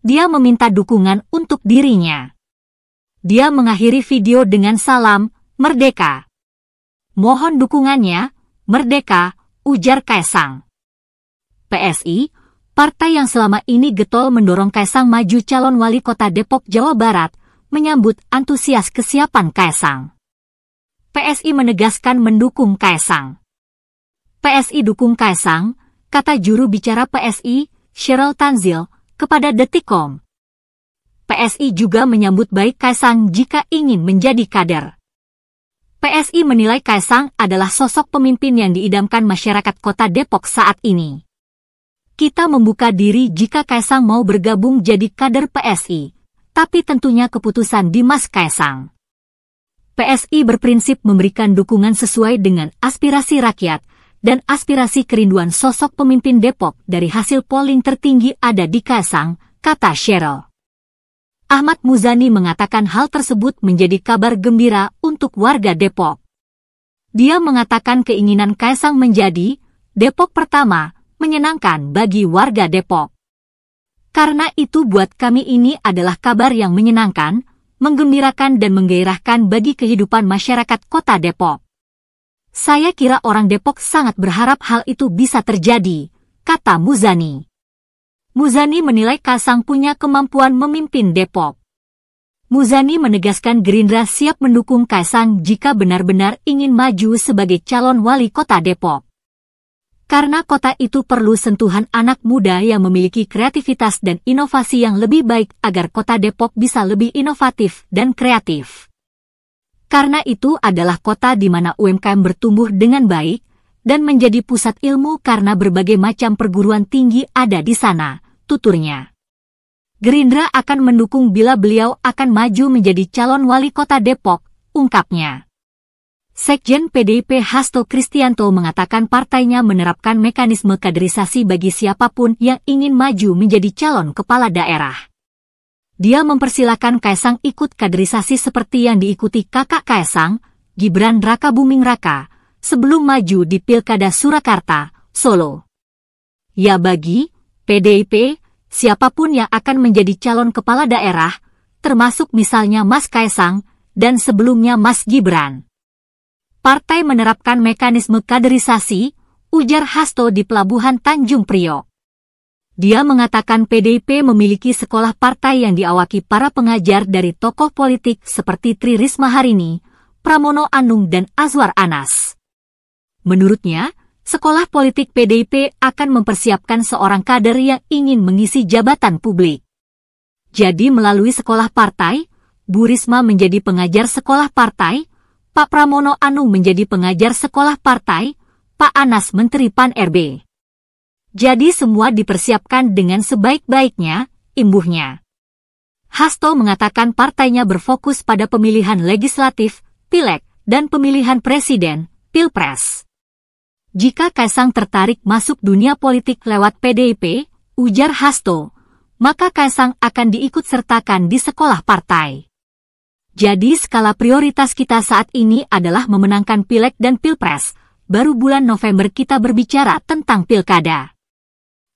Dia meminta dukungan untuk dirinya. Dia mengakhiri video dengan salam, Merdeka. Mohon dukungannya, Merdeka, ujar Kaisang. PSI, partai yang selama ini getol mendorong Kaisang maju calon wali kota Depok, Jawa Barat, menyambut antusias kesiapan Kaisang. PSI menegaskan mendukung Kaisang. PSI dukung Kaisang, kata juru bicara PSI, Cheryl Tanzil, kepada Detikcom. PSI juga menyambut baik Kaisang jika ingin menjadi kader. PSI menilai Kaisang adalah sosok pemimpin yang diidamkan masyarakat kota Depok saat ini. Kita membuka diri jika Kaisang mau bergabung jadi kader PSI, tapi tentunya keputusan di Mas Kaisang. PSI berprinsip memberikan dukungan sesuai dengan aspirasi rakyat, dan aspirasi kerinduan sosok pemimpin Depok dari hasil polling tertinggi ada di Kaisang, kata Cheryl. Ahmad Muzani mengatakan hal tersebut menjadi kabar gembira untuk warga Depok. Dia mengatakan keinginan Kaisang menjadi Depok pertama menyenangkan bagi warga Depok. Karena itu buat kami ini adalah kabar yang menyenangkan, menggembirakan dan menggairahkan bagi kehidupan masyarakat kota Depok. Saya kira orang Depok sangat berharap hal itu bisa terjadi, kata Muzani. Muzani menilai Kaisang punya kemampuan memimpin Depok. Muzani menegaskan Gerindra siap mendukung Kaisang jika benar-benar ingin maju sebagai calon wali kota Depok. Karena kota itu perlu sentuhan anak muda yang memiliki kreativitas dan inovasi yang lebih baik agar kota Depok bisa lebih inovatif dan kreatif. Karena itu adalah kota di mana UMKM bertumbuh dengan baik, dan menjadi pusat ilmu karena berbagai macam perguruan tinggi ada di sana, tuturnya. Gerindra akan mendukung bila beliau akan maju menjadi calon wali kota Depok, ungkapnya. Sekjen PDIP Hasto Kristianto mengatakan partainya menerapkan mekanisme kaderisasi bagi siapapun yang ingin maju menjadi calon kepala daerah. Dia mempersilakan Kaesang ikut kaderisasi seperti yang diikuti kakak Kaesang, Gibran Rakabuming Raka, sebelum maju di Pilkada Surakarta, Solo. Ya, bagi PDIP, siapapun yang akan menjadi calon kepala daerah, termasuk misalnya Mas Kaesang, dan sebelumnya Mas Gibran. Partai menerapkan mekanisme kaderisasi, ujar Hasto di Pelabuhan Tanjung Priok. Dia mengatakan PDIP memiliki sekolah partai yang diawaki para pengajar dari tokoh politik seperti Tri Risma Harini, Pramono Anung dan Azwar Anas. Menurutnya, sekolah politik PDIP akan mempersiapkan seorang kader yang ingin mengisi jabatan publik. Jadi melalui sekolah partai, Bu Risma menjadi pengajar sekolah partai, Pak Pramono Anung menjadi pengajar sekolah partai, Pak Anas Menteri Pan-RB. Jadi semua dipersiapkan dengan sebaik-baiknya, imbuhnya. Hasto mengatakan partainya berfokus pada pemilihan legislatif, Pileg, dan pemilihan presiden, Pilpres. Jika Kaesang tertarik masuk dunia politik lewat PDIP, ujar Hasto, maka Kaesang akan diikut-sertakan di sekolah partai. Jadi skala prioritas kita saat ini adalah memenangkan Pileg dan Pilpres, baru bulan November kita berbicara tentang Pilkada.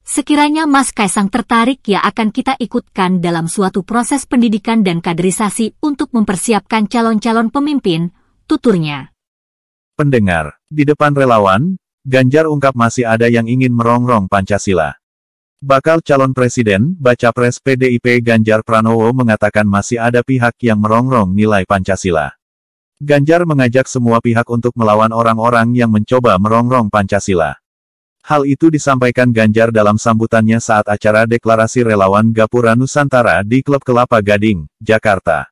Sekiranya Mas Kaesang tertarik ya akan kita ikutkan dalam suatu proses pendidikan dan kaderisasi untuk mempersiapkan calon-calon pemimpin, tuturnya. Pendengar, di depan relawan, Ganjar ungkap masih ada yang ingin merongrong Pancasila. Bakal calon presiden, baca pres PDIP Ganjar Pranowo mengatakan masih ada pihak yang merongrong nilai Pancasila. Ganjar mengajak semua pihak untuk melawan orang-orang yang mencoba merongrong Pancasila. Hal itu disampaikan Ganjar dalam sambutannya saat acara deklarasi relawan Gapura Nusantara di Klub Kelapa Gading, Jakarta.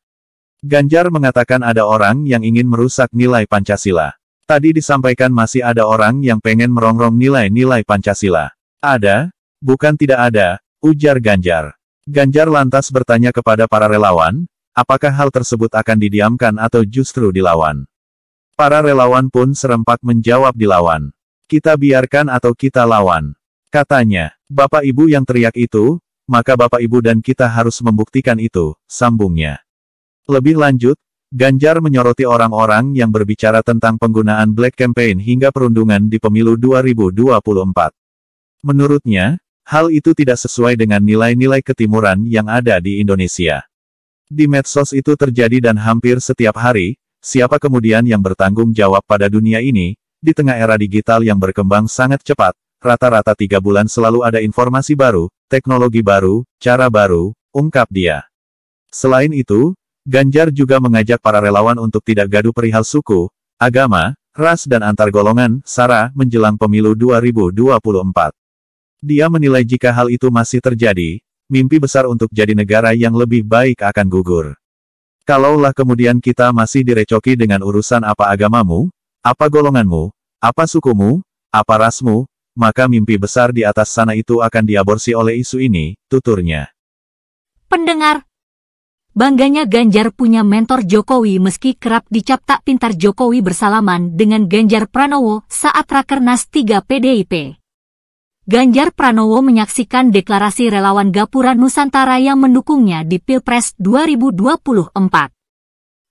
Ganjar mengatakan ada orang yang ingin merusak nilai Pancasila. Tadi disampaikan masih ada orang yang pengen merongrong nilai-nilai Pancasila. Ada, bukan tidak ada, ujar Ganjar. Ganjar lantas bertanya kepada para relawan, apakah hal tersebut akan didiamkan atau justru dilawan? Para relawan pun serempak menjawab dilawan. Kita biarkan atau kita lawan. Katanya, Bapak Ibu yang teriak itu, maka Bapak Ibu dan kita harus membuktikan itu, sambungnya. Lebih lanjut, Ganjar menyoroti orang-orang yang berbicara tentang penggunaan black campaign hingga perundungan di pemilu 2024. Menurutnya, hal itu tidak sesuai dengan nilai-nilai ketimuran yang ada di Indonesia. Di medsos itu terjadi dan hampir setiap hari, siapa kemudian yang bertanggung jawab pada dunia ini? Di tengah era digital yang berkembang sangat cepat, rata-rata 3 bulan selalu ada informasi baru, teknologi baru, cara baru, ungkap dia. Selain itu, Ganjar juga mengajak para relawan untuk tidak gaduh perihal suku, agama, ras dan antar golongan, SARA, menjelang pemilu 2024. Dia menilai jika hal itu masih terjadi, mimpi besar untuk jadi negara yang lebih baik akan gugur. Kalaulah kemudian kita masih direcoki dengan urusan apa agamamu, apa golonganmu, apa sukumu, apa rasmu, maka mimpi besar di atas sana itu akan diaborsi oleh isu ini, tuturnya. Pendengar, bangganya Ganjar punya mentor Jokowi meski kerap dicap tak pintar. Jokowi bersalaman dengan Ganjar Pranowo saat Rakernas 3 PDIP. Ganjar Pranowo menyaksikan deklarasi relawan Gapura Nusantara yang mendukungnya di Pilpres 2024.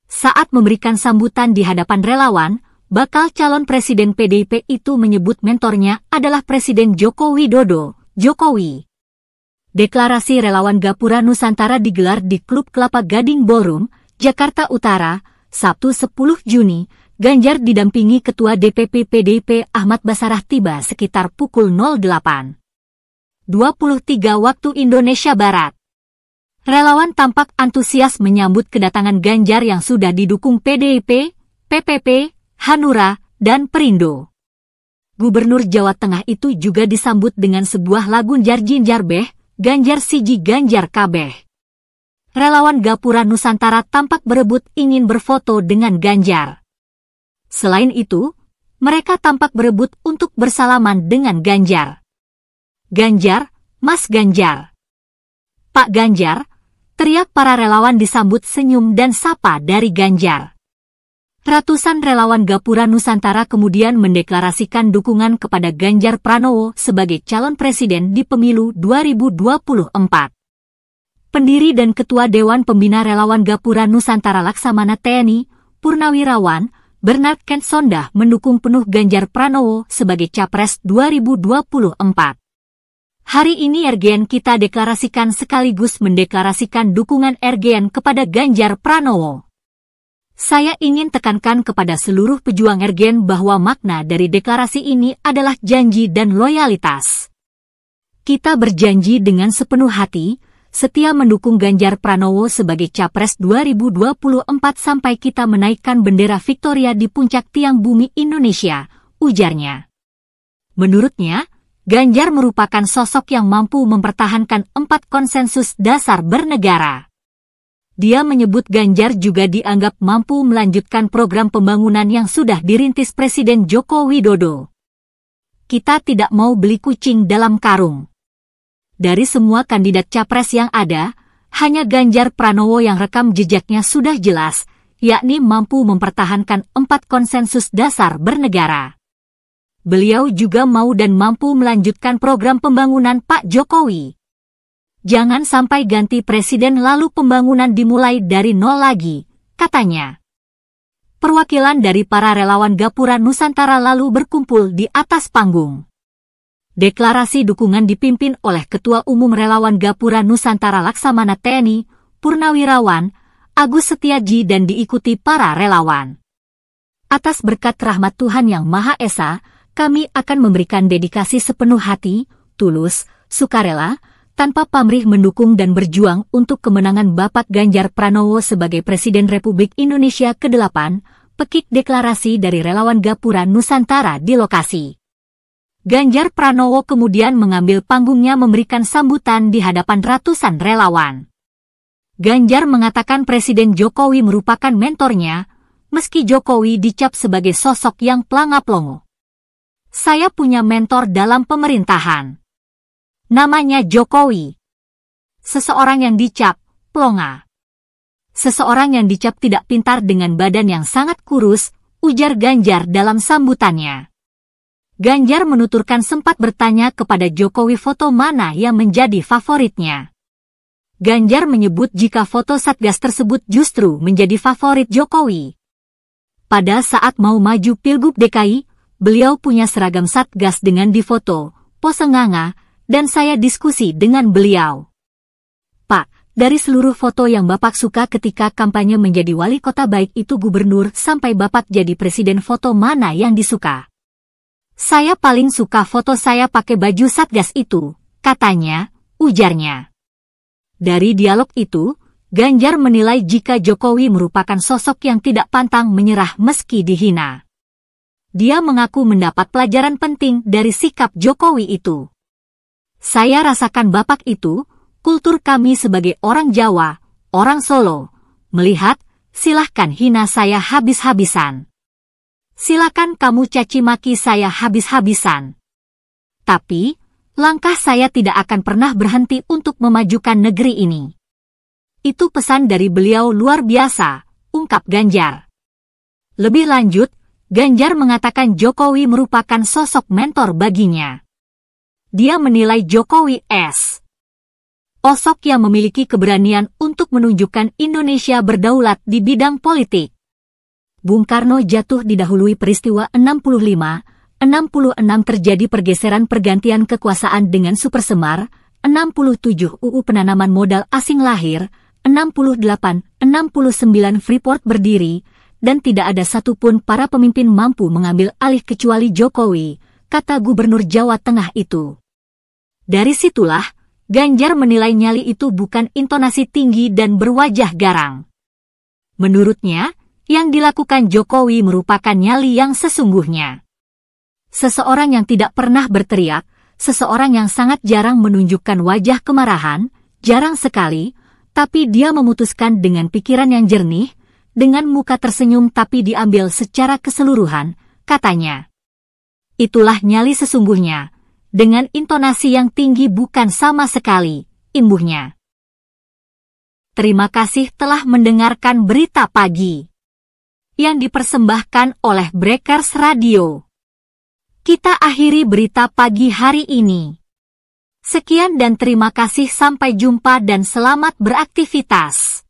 Saat memberikan sambutan di hadapan relawan, bakal calon presiden PDIP itu menyebut mentornya adalah Presiden Joko Widodo, Jokowi. Deklarasi relawan Gapura Nusantara digelar di Klub Kelapa Gading Ballroom, Jakarta Utara, Sabtu 10 Juni. Ganjar didampingi Ketua DPP PDIP Ahmad Basarah tiba sekitar pukul 08.23 waktu Indonesia Barat. Relawan tampak antusias menyambut kedatangan Ganjar yang sudah didukung PDIP, PPP, Hanura, dan Perindo. Gubernur Jawa Tengah itu juga disambut dengan sebuah lagu Jarjinjar Beh, Ganjar Siji Ganjar Kabeh. Relawan Gapura Nusantara tampak berebut ingin berfoto dengan Ganjar. Selain itu, mereka tampak berebut untuk bersalaman dengan Ganjar. Ganjar, Mas Ganjar. Pak Ganjar, teriak para relawan disambut senyum dan sapa dari Ganjar. Ratusan relawan Gapura Nusantara kemudian mendeklarasikan dukungan kepada Ganjar Pranowo sebagai calon presiden di pemilu 2024. pendiri dan Ketua Dewan Pembina Relawan Gapura Nusantara Laksamana TNI, Purnawirawan, Bernard Ken Sondah mendukung penuh Ganjar Pranowo sebagai Capres 2024. Hari ini RGN kita deklarasikan sekaligus mendeklarasikan dukungan RGN kepada Ganjar Pranowo. Saya ingin tekankan kepada seluruh pejuang RGN bahwa makna dari deklarasi ini adalah janji dan loyalitas. Kita berjanji dengan sepenuh hati, setia mendukung Ganjar Pranowo sebagai Capres 2024 sampai kita menaikkan bendera Victoria di puncak tiang bumi Indonesia, ujarnya. Menurutnya, Ganjar merupakan sosok yang mampu mempertahankan 4 konsensus dasar bernegara. Dia menyebut Ganjar juga dianggap mampu melanjutkan program pembangunan yang sudah dirintis Presiden Joko Widodo. Kita tidak mau beli kucing dalam karung. Dari semua kandidat capres yang ada, hanya Ganjar Pranowo yang rekam jejaknya sudah jelas, yakni mampu mempertahankan 4 konsensus dasar bernegara. Beliau juga mau dan mampu melanjutkan program pembangunan Pak Jokowi. Jangan sampai ganti presiden lalu pembangunan dimulai dari nol lagi, katanya. Perwakilan dari para relawan Gapura Nusantara lalu berkumpul di atas panggung. Deklarasi dukungan dipimpin oleh Ketua Umum Relawan Gapura Nusantara Laksamana TNI, Purnawirawan, Agus Setiaji dan diikuti para relawan. Atas berkat rahmat Tuhan Yang Maha Esa, kami akan memberikan dedikasi sepenuh hati, tulus, sukarela, tanpa pamrih mendukung dan berjuang untuk kemenangan Bapak Ganjar Pranowo sebagai Presiden Republik Indonesia ke-8, pekik deklarasi dari relawan Gapura Nusantara di lokasi. Ganjar Pranowo kemudian mengambil panggungnya memberikan sambutan di hadapan ratusan relawan. Ganjar mengatakan Presiden Jokowi merupakan mentornya, meski Jokowi dicap sebagai sosok yang pelanga-pelongo. Saya punya mentor dalam pemerintahan. Namanya Jokowi. Seseorang yang dicap pelonga. Seseorang yang dicap tidak pintar dengan badan yang sangat kurus, ujar Ganjar dalam sambutannya. Ganjar menuturkan sempat bertanya kepada Jokowi foto mana yang menjadi favoritnya. Ganjar menyebut jika foto Satgas tersebut justru menjadi favorit Jokowi. Pada saat mau maju Pilgub DKI, beliau punya seragam Satgas dengan difoto, pose nganga, dan saya diskusi dengan beliau. Pak, dari seluruh foto yang Bapak suka ketika kampanye menjadi wali kota baik itu gubernur sampai Bapak jadi presiden foto mana yang disuka? Saya paling suka foto saya pakai baju Satgas itu, katanya, ujarnya. Dari dialog itu, Ganjar menilai jika Jokowi merupakan sosok yang tidak pantang menyerah meski dihina. Dia mengaku mendapat pelajaran penting dari sikap Jokowi itu. Saya rasakan Bapak itu, kultur kami sebagai orang Jawa, orang Solo, melihat, silahkan hina saya habis-habisan. Silakan kamu caci maki saya habis-habisan. Tapi, langkah saya tidak akan pernah berhenti untuk memajukan negeri ini. Itu pesan dari beliau luar biasa, ungkap Ganjar. Lebih lanjut, Ganjar mengatakan Jokowi merupakan sosok mentor baginya. Dia menilai Jokowi sosok yang memiliki keberanian untuk menunjukkan Indonesia berdaulat di bidang politik. Bung Karno jatuh didahului peristiwa 65, 66 terjadi pergeseran pergantian kekuasaan dengan Super Semar, 67 UU penanaman modal asing lahir, 68, 69 Freeport berdiri, dan tidak ada satupun para pemimpin mampu mengambil alih kecuali Jokowi, kata Gubernur Jawa Tengah itu. Dari situlah, Ganjar menilai nyali itu bukan intonasi tinggi dan berwajah garang. Menurutnya, yang dilakukan Jokowi merupakan nyali yang sesungguhnya. Seseorang yang tidak pernah berteriak, seseorang yang sangat jarang menunjukkan wajah kemarahan, jarang sekali, tapi dia memutuskan dengan pikiran yang jernih, dengan muka tersenyum tapi diambil secara keseluruhan, katanya. Itulah nyali sesungguhnya, dengan intonasi yang tinggi bukan sama sekali, imbuhnya. Terima kasih telah mendengarkan berita pagi yang dipersembahkan oleh Breakers Radio. Kita akhiri berita pagi hari ini. Sekian dan terima kasih, sampai jumpa dan selamat beraktivitas.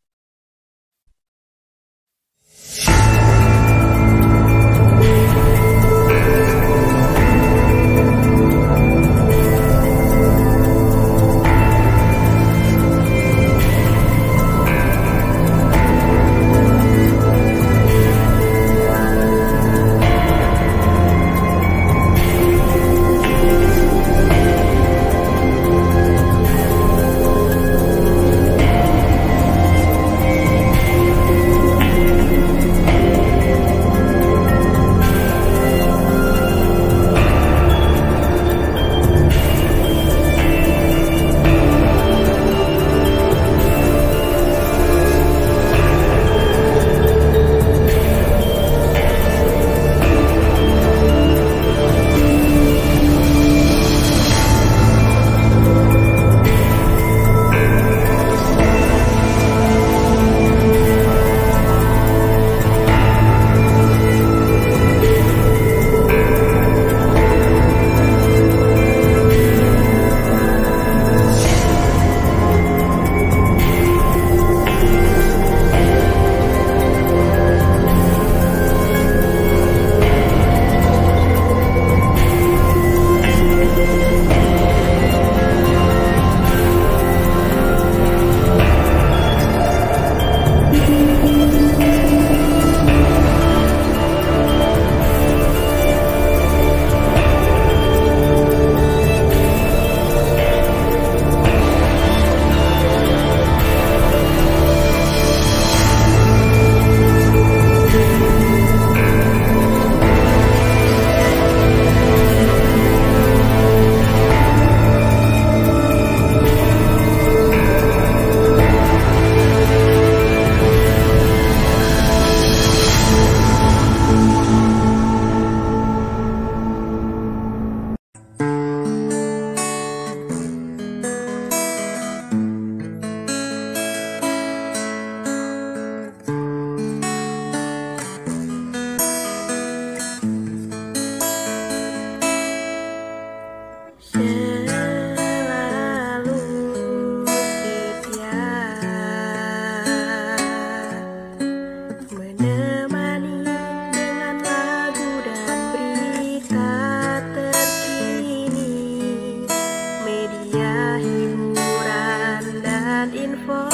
Info